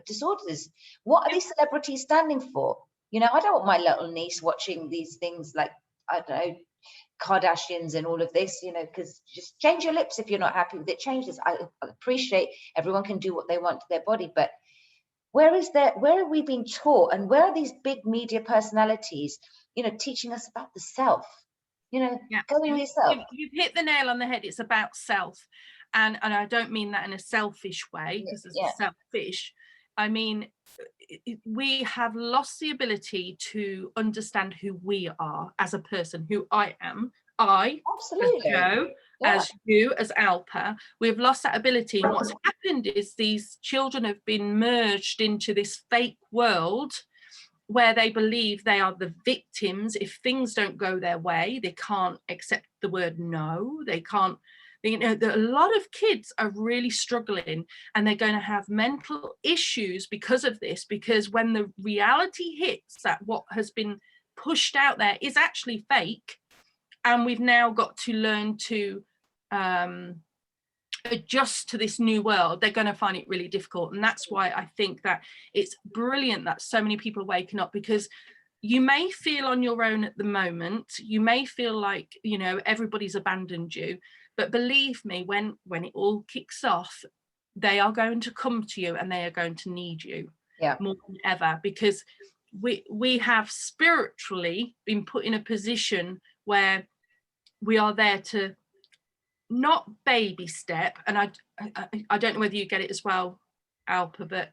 disorders. What are these celebrities standing for? I don't want my little niece watching these things like, I don't know, Kardashians and all of this, because just change your lips if you're not happy with it. Change this. I appreciate everyone can do what they want to their body, but where are we being taught, and where are these big media personalities, teaching us about the self? Go with yourself. You've hit the nail on the head. It's about self. And I don't mean that in a selfish way, because it's selfish. I mean, we have lost the ability to understand who we are as a person, who I am. Absolutely. As Joe, as you, as Alpa, we've lost that ability. And what's happened is these children have been merged into this fake world where they believe they are the victims. If things don't go their way, they can't accept the word no. They can't. A lot of kids are really struggling, and they're going to have mental issues because of this, because when the reality hits that what has been pushed out there is actually fake, and we've now got to learn to adjust to this new world, they're going to find it really difficult. And that's why I think that it's brilliant that so many people are waking up, because you may feel on your own at the moment, you may feel like, you know, everybody's abandoned you, but believe me, when it all kicks off, they are going to come to you and they are going to need you more than ever, because we have spiritually been put in a position where we are there to not baby step, and I don't know whether you get it as well, Alpa, but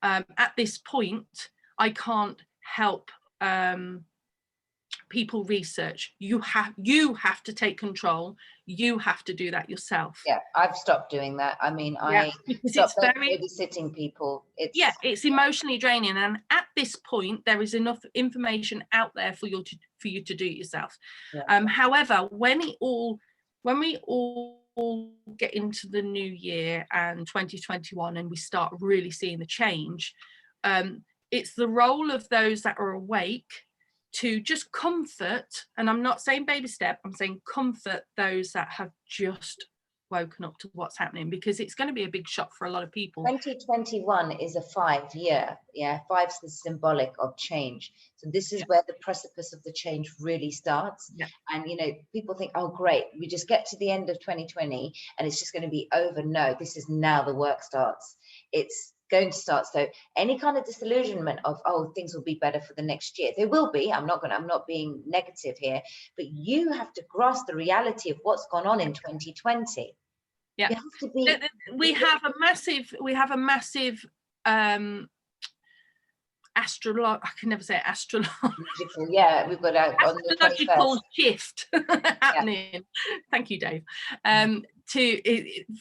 at this point I can't help people research. You have to take control. You have to do that yourself. Yeah, I've stopped doing that. I mean, I stopped babysitting people. It's emotionally draining, and at this point there is enough information out there for you to do it yourself. However, when we all get into the new year and 2021, and we start really seeing the change, it's the role of those that are awake to just comfort, and I'm not saying baby step, I'm saying comfort those that have just woken up to what's happening, because it's going to be a big shock for a lot of people. 2021 is a 5-year, 5's the symbolic of change. So this is where the precipice of the change really starts. And you know, people think, oh great, we just get to the end of 2020 and it's just going to be over. No, this is now the work starts. It's going to start. So any kind of disillusionment of, oh, things will be better for the next year, they will be. I'm not being negative here, but you have to grasp the reality of what's gone on in 2020. You have to be, we have a massive astrological, I can never say astrological. We've got astrological shift happening. Thank you, Dave.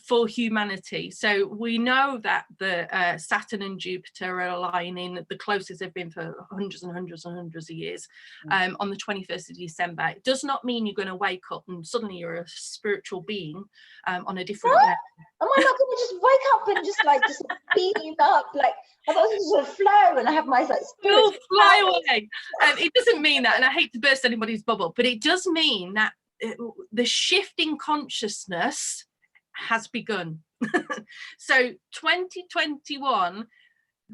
For humanity. So we know that the Saturn and Jupiter are aligning the closest they've been for hundreds and hundreds and hundreds of years, on the 21st of December. It does not mean you're going to wake up and suddenly you're a spiritual being on a different level. Am I not going to just wake up and just beam up? Like, I thought it was going to flow and I have my you'll fly away. It doesn't mean that, and I hate to burst anybody's bubble, but it does mean that the shift in consciousness has begun. So 2021,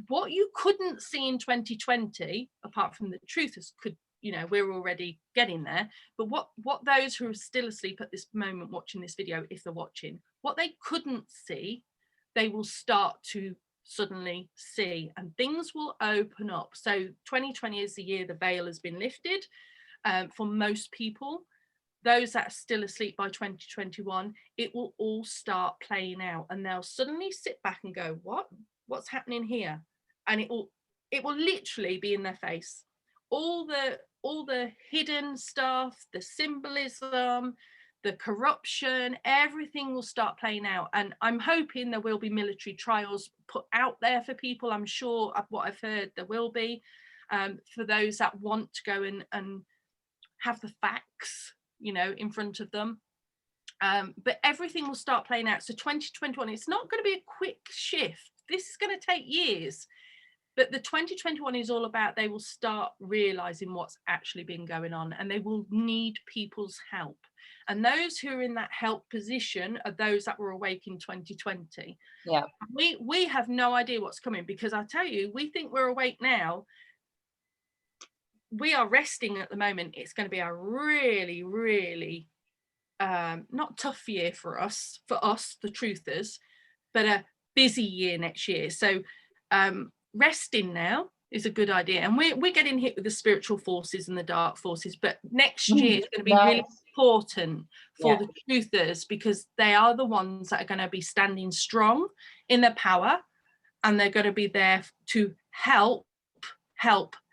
what you couldn't see in 2020, apart from the truthers we're already getting there, but what those who are still asleep at this moment watching this video, if they're watching, what they couldn't see, they will start to suddenly see, and things will open up. So 2020 is the year the veil has been lifted for most people. Those that are still asleep by 2021, it will all start playing out, and they'll suddenly sit back and go, what's happening here? And it will literally be in their face. All the hidden stuff, the symbolism, the corruption, everything will start playing out. And I'm hoping there will be military trials put out there for people. I'm sure what I've heard there will be, for those that want to go and have the facts in front of them, but everything will start playing out. So 2021, it's not going to be a quick shift. This is going to take years, but the 2021 is all about, they will start realizing what's actually been going on, and they will need people's help. And those who are in that help position are those that were awake in 2020. We have no idea what's coming, because I tell you, we think we're awake now. We are resting at the moment. It's going to be a really, really not tough year for us, the truthers, but a busy year next year. So resting now is a good idea, and we're getting hit with the spiritual forces and the dark forces, but next year is going to be really important for the truthers, because they are the ones that are going to be standing strong in their power, and they're going to be there to help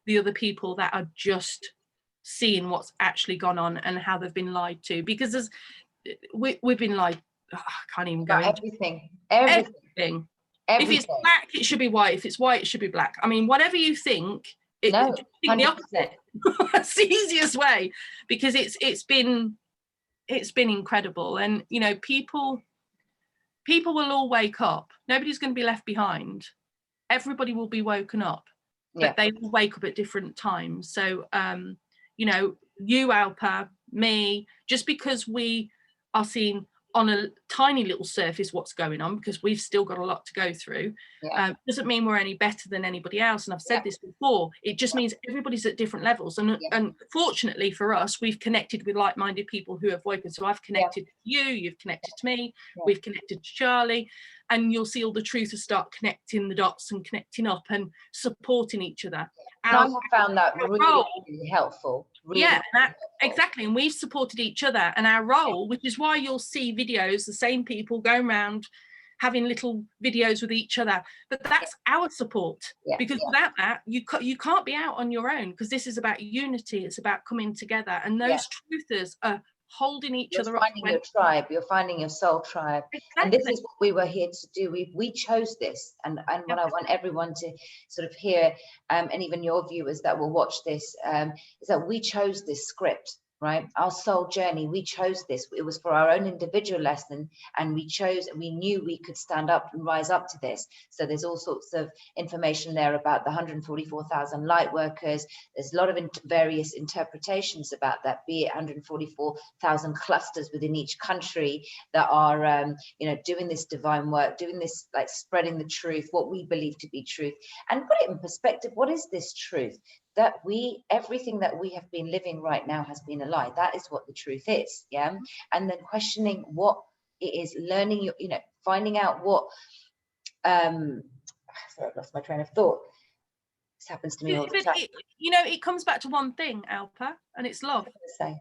the other people that are just seeing what's actually gone on and how they've been lied to, because we've been lied. I can't even go into everything. If it's black, it should be white. If it's white, it should be black. I mean, whatever you think, think the opposite. That's the easiest way, because it's been incredible. And people will all wake up. Nobody's going to be left behind. Everybody will be woken up, but they will wake up at different times. So you, Alpa, me, just because we are seeing on a tiny little surface what's going on, because we've still got a lot to go through. Doesn't mean we're any better than anybody else, and I've said this before. It just means everybody's at different levels, and fortunately for us, we've connected with like-minded people who have woken. So I've connected to you, you've connected to me, we've connected to Charlie, and you'll see all the truthers start connecting the dots and connecting up and supporting each other. And I have found that really helpful. Really helpful. Exactly. And we've supported each other, and our role, which is why you'll see videos, the same people going around having little videos with each other, but that's our support, because without that you can't be out on your own, because this is about unity, it's about coming together, and those truthers are holding each other up. You're finding your tribe, you're finding your soul tribe. And this is what we were here to do. We chose this, and what I want everyone to sort of hear, and even your viewers that will watch this, is that we chose this script, right? Our soul journey, we chose this. It was for our own individual lesson, and we knew we could stand up and rise up to this. So there's all sorts of information there about the 144,000 light workers. There's a lot of various interpretations about that, be it 144,000 clusters within each country that are doing this divine work, doing this, like, spreading the truth, what we believe to be truth, and put it in perspective. What is this truth? That everything that we have been living right now has been a lie. That is what the truth is. And then questioning what it is, learning, finding out what sorry, I've lost my train of thought. This happens to me all the time. It comes back to one thing, Alpa, and it's love.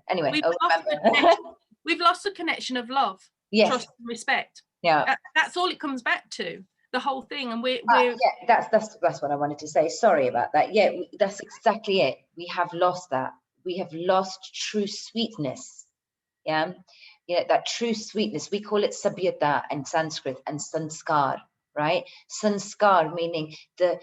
Anyway, we've lost the connection of love, trust and respect. That's all it comes back to, the whole thing. And we're that's what I wanted to say. Sorry about that. That's exactly it. We have lost that. We have lost true sweetness. That true sweetness, we call it sabhyata in Sanskrit, and sanskar, right? Sanskar meaning the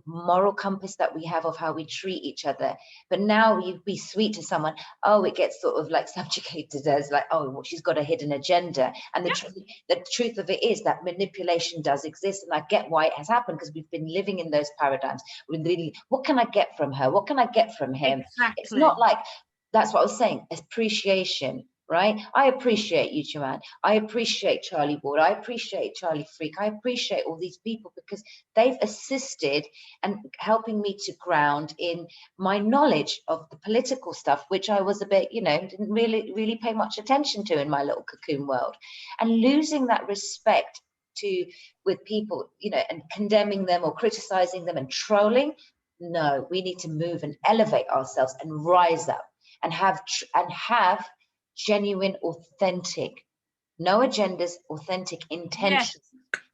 moral compass that we have of how we treat each other. But now you be sweet to someone, it gets sort of like subjugated as like, she's got a hidden agenda. And the truth of it is that manipulation does exist, and I get why it has happened, because we've been living in those paradigms. What can I get from her? What can I get from him? Exactly. It's not like, that's what I was saying, appreciation. Right? I appreciate you, Joanne. I appreciate Charlie Ward. I appreciate Charlie Freak. I appreciate all these people, because they've assisted and helping me to ground in my knowledge of the political stuff, which I was a bit, didn't really pay much attention to in my little cocoon world. And losing that respect with people, and condemning them or criticizing them and trolling. No, we need to move and elevate ourselves and rise up and have genuine, authentic, no agendas, authentic intention.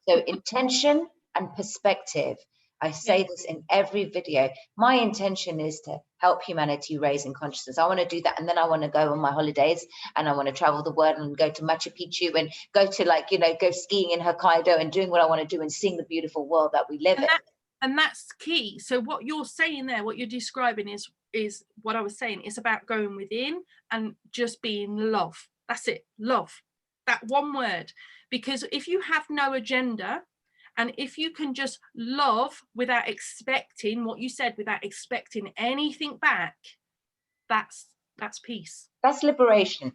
So intention and perspective. I say this in every video. My intention is to help humanity raise in consciousness. I want to do that, and then I want to go on my holidays, and I want to travel the world and go to Machu Picchu and go to go skiing in Hokkaido and doing what I want to do and seeing the beautiful world that we live in. And that's key. So what you're saying there, what you're describing is what I was saying. It's about going within and just being love. That's it, love. That one word. Because if you have no agenda, and if you can just love without expecting what you said, without expecting anything back, that's peace. That's liberation.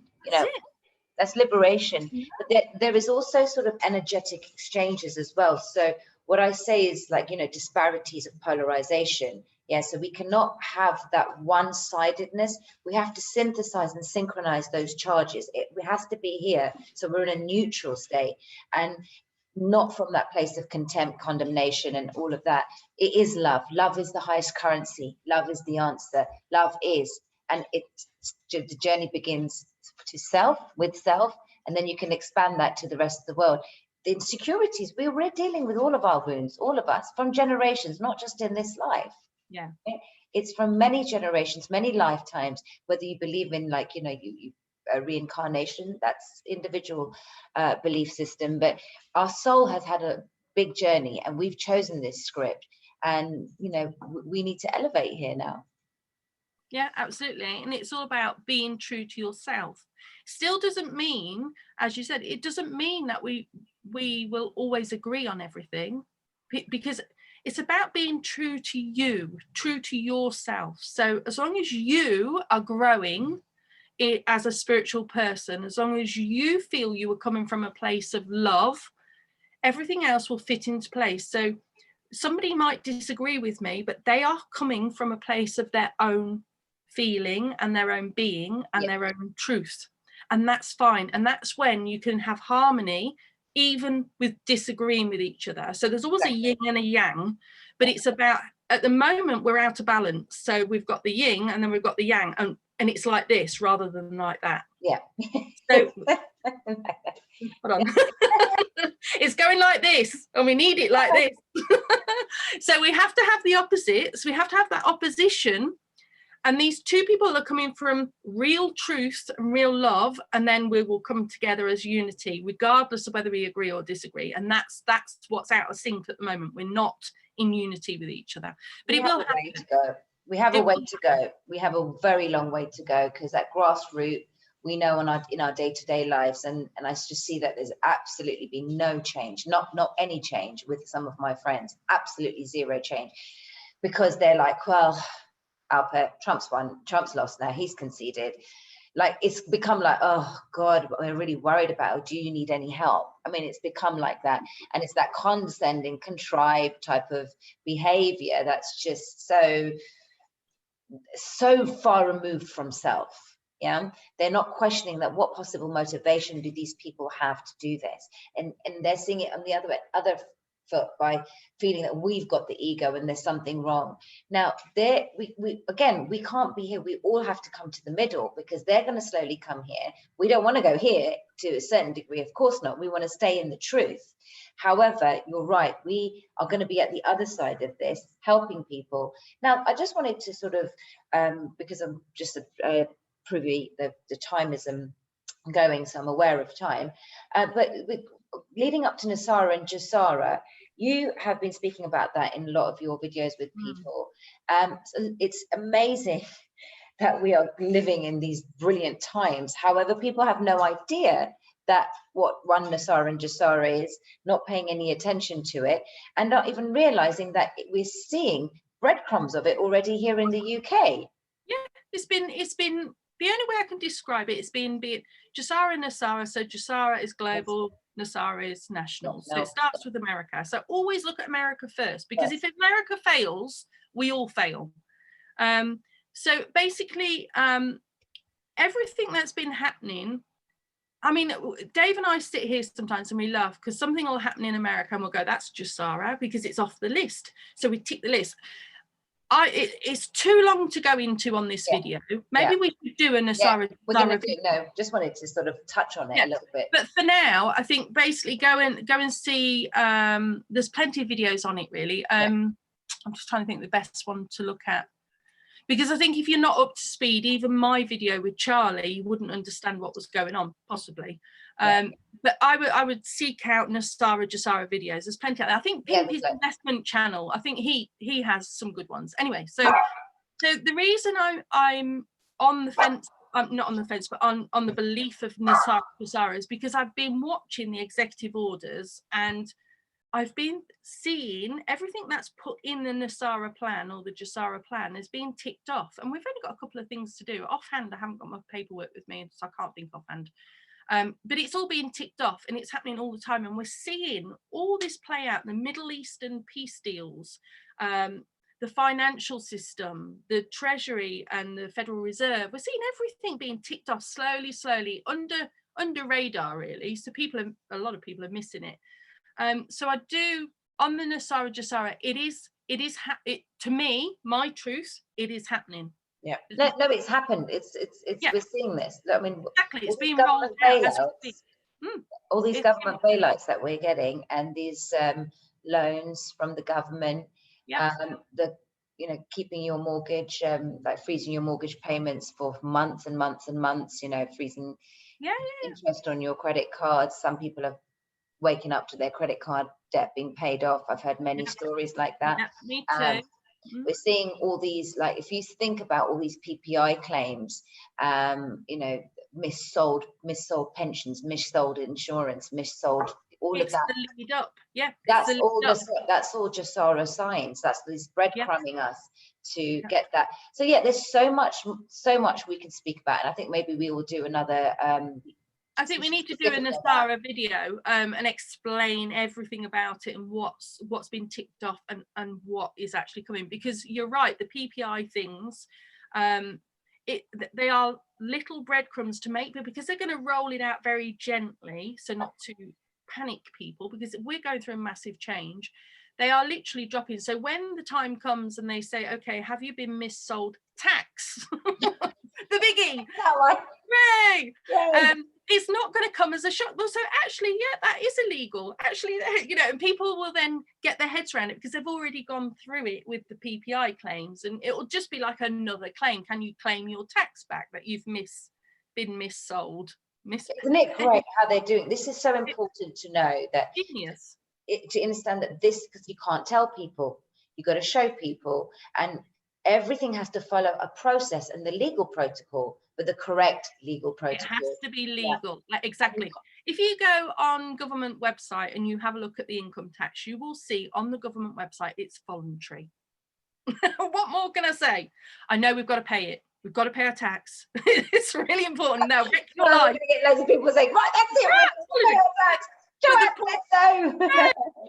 That's liberation. But there is also sort of energetic exchanges as well. So what I say is, like, disparities of polarization. So we cannot have that one-sidedness. We have to synthesize and synchronize those charges. It has to be here. So we're in a neutral state, and not from that place of contempt, condemnation, and all of that. It is love. Love is the highest currency. Love is the answer. Love is. And the journey begins with self, and then you can expand that to the rest of the world. The insecurities, we're dealing with all of our wounds, all of us, from generations, not just in this life. It's from many generations, many lifetimes, whether you believe in, like, reincarnation, that's individual belief system, but our soul has had a big journey, and we've chosen this script, and we need to elevate here now. Yeah, absolutely. And it's all about being true to yourself. Still doesn't mean, as you said, it doesn't mean that we will always agree on everything, because it's about being true to you, true to yourself. So as long as you are growing it as a spiritual person, as long as you feel you are coming from a place of love, everything else will fit into place. So somebody might disagree with me, but they are coming from a place of their own feeling and their own being and their own truth. And that's fine. And that's when you can have harmony, even with disagreeing with each other. So there's always a yin and a yang, but it's about, at the moment, we're out of balance. So we've got the yin and then we've got the yang, and it's like this rather than like that. Yeah. So hold on. It's going like this, and we need it like this. So we have to have the opposites. We have to have that opposition. And these two people are coming from real truth and real love, and then we will come together as unity, regardless of whether we agree or disagree. And that's what's out of sync at the moment. We're not in unity with each other. But it will happen. To go. We have a way to go. We have a very long way to go, because that grassroots, we know in our day-to-day lives, and I just see that there's absolutely been no change, not any change with some of my friends, absolutely zero change, because they're like, well, Alpa, Trump's won, Trump's lost now, he's conceded. Like, it's become like, oh God, we're really worried about, do you need any help? I mean, it's become like that. And it's that condescending, contrived type of behavior that's just so far removed from self. Yeah, they're not questioning that what possible motivation do these people have to do this, and they're seeing it on the other foot by feeling that we've got the ego and there's something wrong. Now, we can't be here. We all have to come to the middle, because they're going to slowly come here. We don't want to go here to a certain degree, of course not. We want to stay in the truth. However, you're right, we are going to be at the other side of this, helping people. Now, I just wanted to sort of, because I'm just privy, the time is going, so I'm aware of time, but leading up to Nasara and Jasara, you have been speaking about that in a lot of your videos with people. So it's amazing that we are living in these brilliant times. However, people have no idea that what one Nasara and Jasara is, not paying any attention to it, and not even realizing that we're seeing breadcrumbs of it already here in the UK. Yeah, it's been the only way I can describe it is be it Jasara and Nasara. So Jasara is global, Nasara is national. So it starts with America. So always look at America first, because if America fails, we all fail. So basically, everything that's been happening, I mean, Dave and I sit here sometimes and we laugh, because something will happen in America and we'll go, that's Jasara, because it's off the list. So we tick the list. It's too long to go into on this video. Maybe we should do a Nasara. Just wanted to sort of touch on it a little bit. But for now, I think basically go and see. There's plenty of videos on it, really. I'm just trying to think the best one to look at, because I think if you're not up to speed, even my video with Charlie, you wouldn't understand what was going on, possibly. But I would seek out Nasara Jasara videos. There's plenty out there. I think Pimpy's investment channel, I think he has some good ones. Anyway, so the reason I'm on the fence, I'm not on the fence, but on the belief of Nasara Jasara is because I've been watching the executive orders, and I've been seeing everything that's put in the Nasara plan or the Jasara plan is being ticked off. And we've only got a couple of things to do. Offhand, I haven't got my paperwork with me, so I can't think offhand. But it's all being ticked off, and it's happening all the time. And we're seeing all this play out, the Middle Eastern peace deals, the financial system, the Treasury and the Federal Reserve. We're seeing everything being ticked off slowly, under radar, really. So a lot of people are missing it. So I do, on the Nasara Jasara, it is to me, my truth, it is happening. Yeah, no, it's happened. It's we're seeing this. I mean, exactly, it's being rolled out. All these government bailouts that we're getting, and these loans from the government, keeping your mortgage, like freezing your mortgage payments for months and months and months, freezing interest on your credit cards. Some people are waking up to their credit card debt being paid off. I've heard many stories like that. Me too. We're seeing all these, like, if you think about all these PPI claims, missold pensions, missold insurance, missold all of that. The lead up. Yeah. That's all Jasara science. That's this breadcrumbing us to get that. So yeah, there's so much we can speak about, and I think maybe we will do another. I think we need to do a Nasara video and explain everything about it and what's been ticked off and what is actually coming, because you're right, the PPI things, they are little breadcrumbs to make, but because they're going to roll it out very gently, so not to panic people, because we're going through a massive change, they are literally dropping. So when the time comes and they say, okay, have you been missold? Tax. The biggie. Yay! It's not going to come as a shock. Well, so actually, yeah, that is illegal. Actually, you know, and people will then get their heads around it because they've already gone through it with the PPI claims, and it will just be like another claim. Can you claim your tax back that you've been missold? Isn't it great how they're doing? This is so important to know that. Genius. To understand that this, because you can't tell people, you got to show people, and everything has to follow a process and the legal protocol, but the correct legal protocol. It has to be legal. Like, exactly. If you go on government website and you have a look at the income tax, you will see on the government website it's voluntary. What more can I say? I know we've got to pay it. We've got to pay our tax. It's really important now. Well, I'm going to get loads of people saying, right, that's it.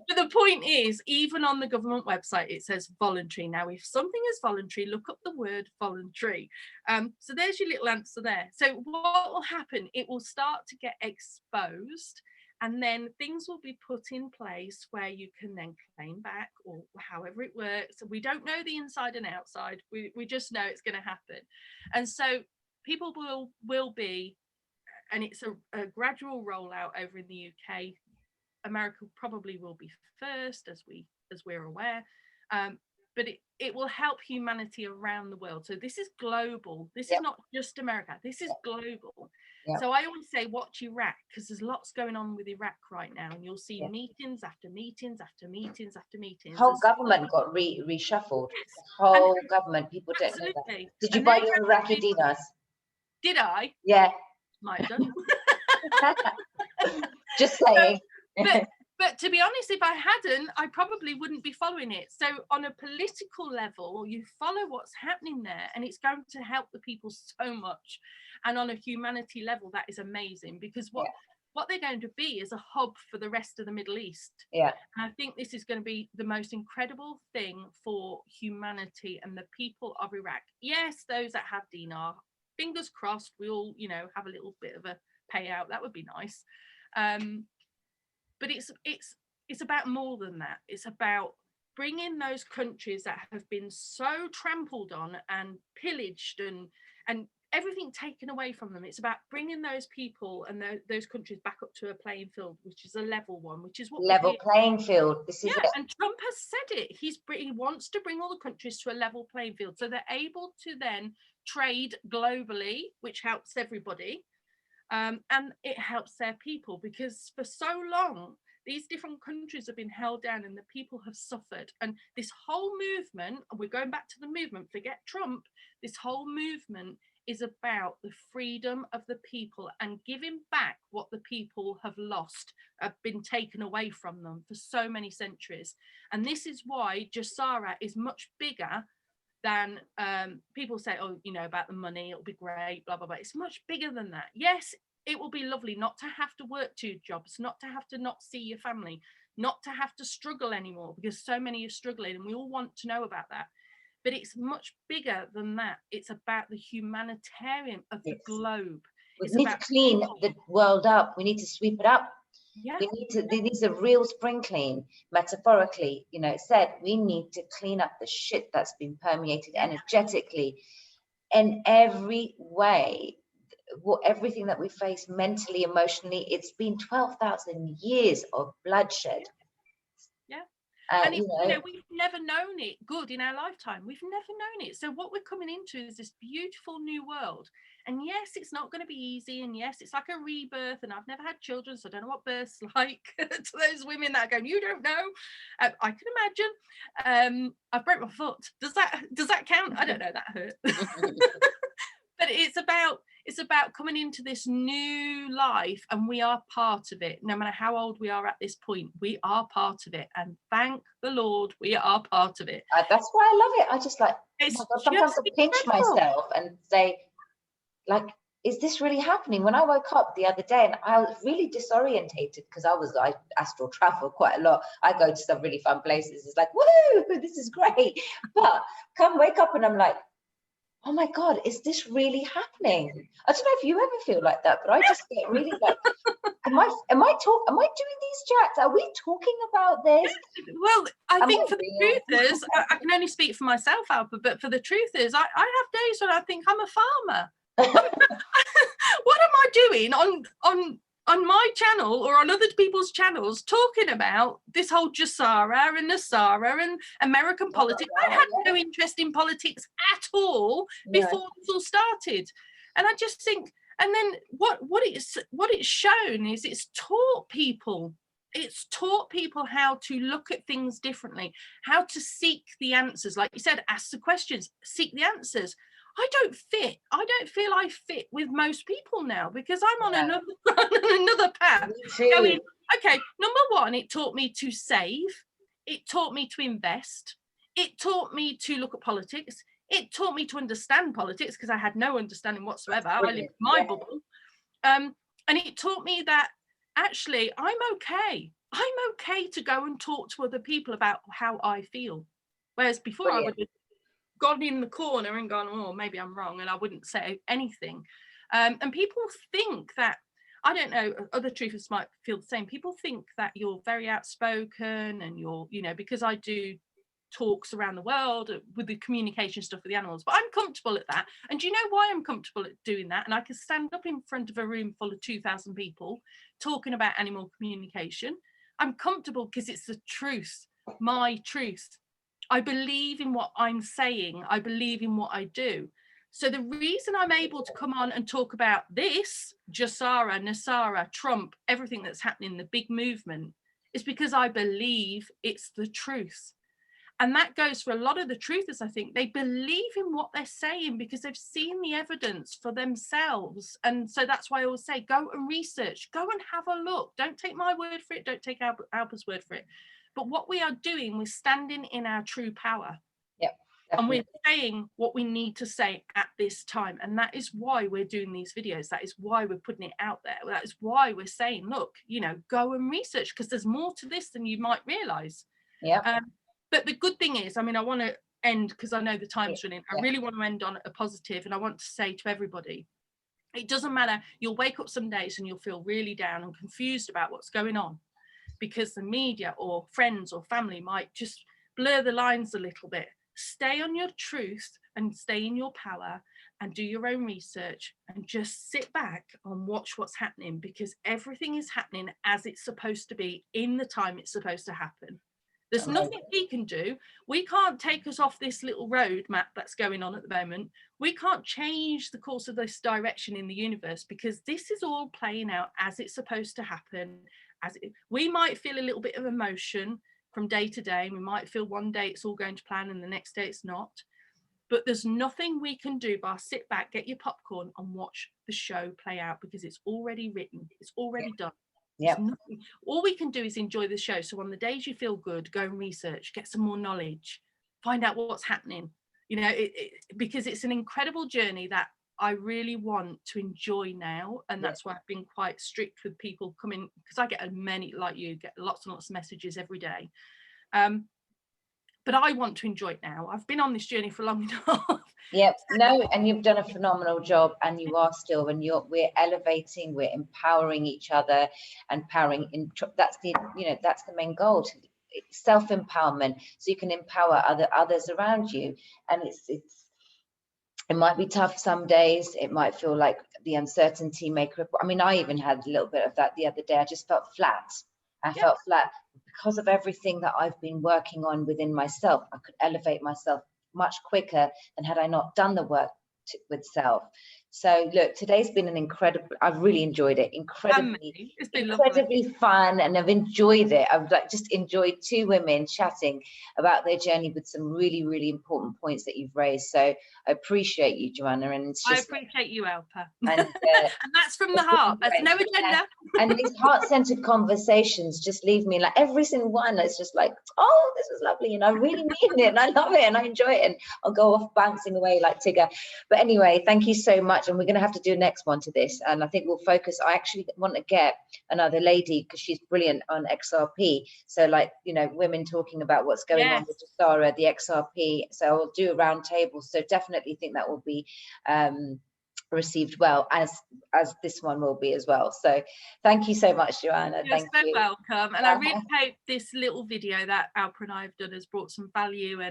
But the point is, even on the government website, it says voluntary. Now, if something is voluntary, look up the word voluntary. So there's your little answer there. So what will happen? It will start to get exposed, and then things will be put in place where you can then claim back, or however it works. We don't know the inside and outside. We just know it's going to happen. And so people will be, and it's a gradual rollout over in the UK. America probably will be first, as we're aware, but it will help humanity around the world. So this is global. This is not just America. This is global. So I always say watch Iraq, because there's lots going on with Iraq right now, and you'll see meetings after meetings after meetings after meetings. Whole government got reshuffled. The whole government. People don't know that. Did you buy your Iraqi dinars? Did I? Yeah. Might have done. Just saying. But to be honest, if I hadn't, I probably wouldn't be following it. So on a political level, you follow what's happening there, and it's going to help the people so much. And on a humanity level, that is amazing, because what they're going to be is a hub for the rest of the Middle East. And I think this is going to be the most incredible thing for humanity and the people of Iraq. Yes, those that have dinar, fingers crossed, we all, you know, have a little bit of a payout. That would be nice. But it's about more than that. It's about bringing those countries that have been so trampled on and pillaged and everything taken away from them. It's about bringing those people and those countries back up to a playing field, which is a level one, which is what level playing field. This is it. And Trump has said it. He wants to bring all the countries to a level playing field, so they're able to then trade globally, which helps everybody. And it helps their people, because for so long these different countries have been held down and the people have suffered. And this whole movement, and we're going back to the movement, forget Trump, this whole movement is about the freedom of the people and giving back what the people have lost, have been taken away from them for so many centuries. And this is why Jasara is much bigger than people say, oh, you know, about the money, it'll be great, blah, blah, blah. It's much bigger than that. Yes, it will be lovely not to have to work 2 jobs, not to have to not see your family, not to have to struggle anymore, because so many are struggling and we all want to know about that. But it's much bigger than that. It's about the humanitarian of the globe. We need to clean the world up. We need to sweep it up. Yeah. There needs a real spring clean, metaphorically, you know, it said we need to clean up the shit that's been permeated energetically in every way. Everything that we face mentally, emotionally, it's been 12,000 years of bloodshed. Yeah. And you know, we've never known it good in our lifetime. We've never known it. So what we're coming into is this beautiful new world. And yes, it's not going to be easy. And yes, it's like a rebirth. And I've never had children, so I don't know what birth's like. To those women that are going, you don't know. I can imagine. I've broke my foot. Does that count? I don't know. That hurt. But it's It's about coming into this new life, and we are part of it. No matter how old we are at this point, we are part of it. And thank the Lord, we are part of it. That's why I love it. I just like, It's oh my God, sometimes I pinch myself and say, like, is this really happening? When I woke up the other day and I was really disorientated because I astral travel quite a lot. I go to some really fun places. It's like, woo, this is great. But come wake up and I'm like, oh my God, is this really happening? I don't know if you ever feel like that, but I just get really like, am I doing these chats? Are we talking about this? Well, I think for the truthers, I can only speak for myself, Alpa, but for the truthers, I have days when I think I'm a farmer. What am I doing on my channel or on other people's channels talking about this whole Jassara and Nasara and American politics? I had no interest in politics at all before this all started. And I just think, and then what it's shown is it's taught people how to look at things differently, how to seek the answers. Like you said, ask the questions, seek the answers. I don't feel I fit with most people now, because I'm on another path. Going, okay, number one, it taught me to save. It taught me to invest. It taught me to look at politics. It taught me to understand politics, because I had no understanding whatsoever. I lived in my bubble. And it taught me that actually I'm okay. I'm okay to go and talk to other people about how I feel. Whereas before I would have gone in the corner and gone, oh, maybe I'm wrong, and I wouldn't say anything. And people think that, I don't know, other truthers might feel the same. People think that you're very outspoken and you're, you know, because I do talks around the world with the communication stuff with the animals, but I'm comfortable at that. And do you know why I'm comfortable at doing that? And I can stand up in front of a room full of 2,000 people talking about animal communication. I'm comfortable because it's the truth, my truth. I believe in what I'm saying. I believe in what I do. So the reason I'm able to come on and talk about this, Jassara, Nasara, Trump, everything that's happening, the big movement, is because I believe it's the truth. And that goes for a lot of the truthers, I think. They believe in what they're saying because they've seen the evidence for themselves. And so that's why I always say, go and research, go and have a look. Don't take my word for it. Don't take Alpa's word for it. But what we are doing, we're standing in our true power. Yep, and we're saying what we need to say at this time. And that is why we're doing these videos. That is why we're putting it out there. That is why we're saying, look, you know, go and research, because there's more to this than you might realize. Yeah. But the good thing is, I mean, I want to end, because I know the time's running. I really want to end on a positive, and I want to say to everybody, it doesn't matter. You'll wake up some days and you'll feel really down and confused about what's going on, because the media or friends or family might just blur the lines a little bit. Stay on your truth and stay in your power and do your own research and just sit back and watch what's happening, because everything is happening as it's supposed to be in the time it's supposed to happen. There's nothing we can do. We can't take us off this little road map that's going on at the moment. We can't change the course of this direction in the universe, because this is all playing out as it's supposed to happen. We might feel a little bit of emotion from day to day. We might feel one day it's all going to plan and the next day it's not. But there's nothing we can do but sit back, get your popcorn and watch the show play out, because it's already written. It's already done. Yeah. All we can do is enjoy the show. So on the days you feel good, go and research, get some more knowledge, find out what's happening, you know, because it's an incredible journey that I really want to enjoy now. And that's why I've been quite strict with people coming, because I get many, like you, get lots and lots of messages every day. But I want to enjoy it now. I've been on this journey for long enough. Yep. No, and you've done a phenomenal job, and you are still, and we're elevating, we're empowering each other, that's the main goal, self-empowerment, so you can empower others around you. And it might be tough some days. It might feel like the uncertainty may cripple. I mean, I even had a little bit of that the other day. I just felt flat. I felt flat because of everything that I've been working on within myself. I could elevate myself much quicker than had I not done the work with self. So look, today's been an incredible, I've really enjoyed it, It's been incredibly fun, and I've enjoyed it. I've like just enjoyed two women chatting about their journey with some really, really important points that you've raised. So I appreciate you, Joanna, and it's just, I appreciate you, Alpa. and, and that's from the heart. There's no agenda. And these heart-centered conversations just leave me like every single one. It's just like, oh, this was lovely, and I really mean it, and I love it, and I enjoy it, and I'll go off bouncing away like Tigger. But anyway, thank you so much, and we're going to have to do a next one to this, and I think we'll focus. I actually want to get another lady because she's brilliant on XRP. So like, you know, women talking about what's going on with Sarah, the XRP. So I'll do a round table. So definitely think that will be received well, as this one will be as well. So thank you so much, Joanna. You're thank so you. welcome, and I really hope this little video that Alpa and I have done has brought some value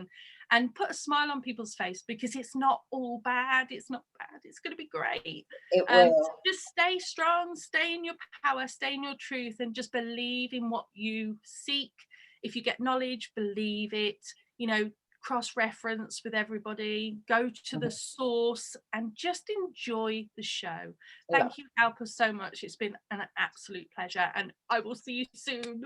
and put a smile on people's face, because it's not all bad. It's not bad. It's going to be great. It will. So just stay strong, stay in your power, stay in your truth, and just believe in what you seek. If you get knowledge, believe it. You know, cross-reference with everybody, go to the source, and just enjoy the show. Thank you, Alpa, so much. It's been an absolute pleasure, and I will see you soon.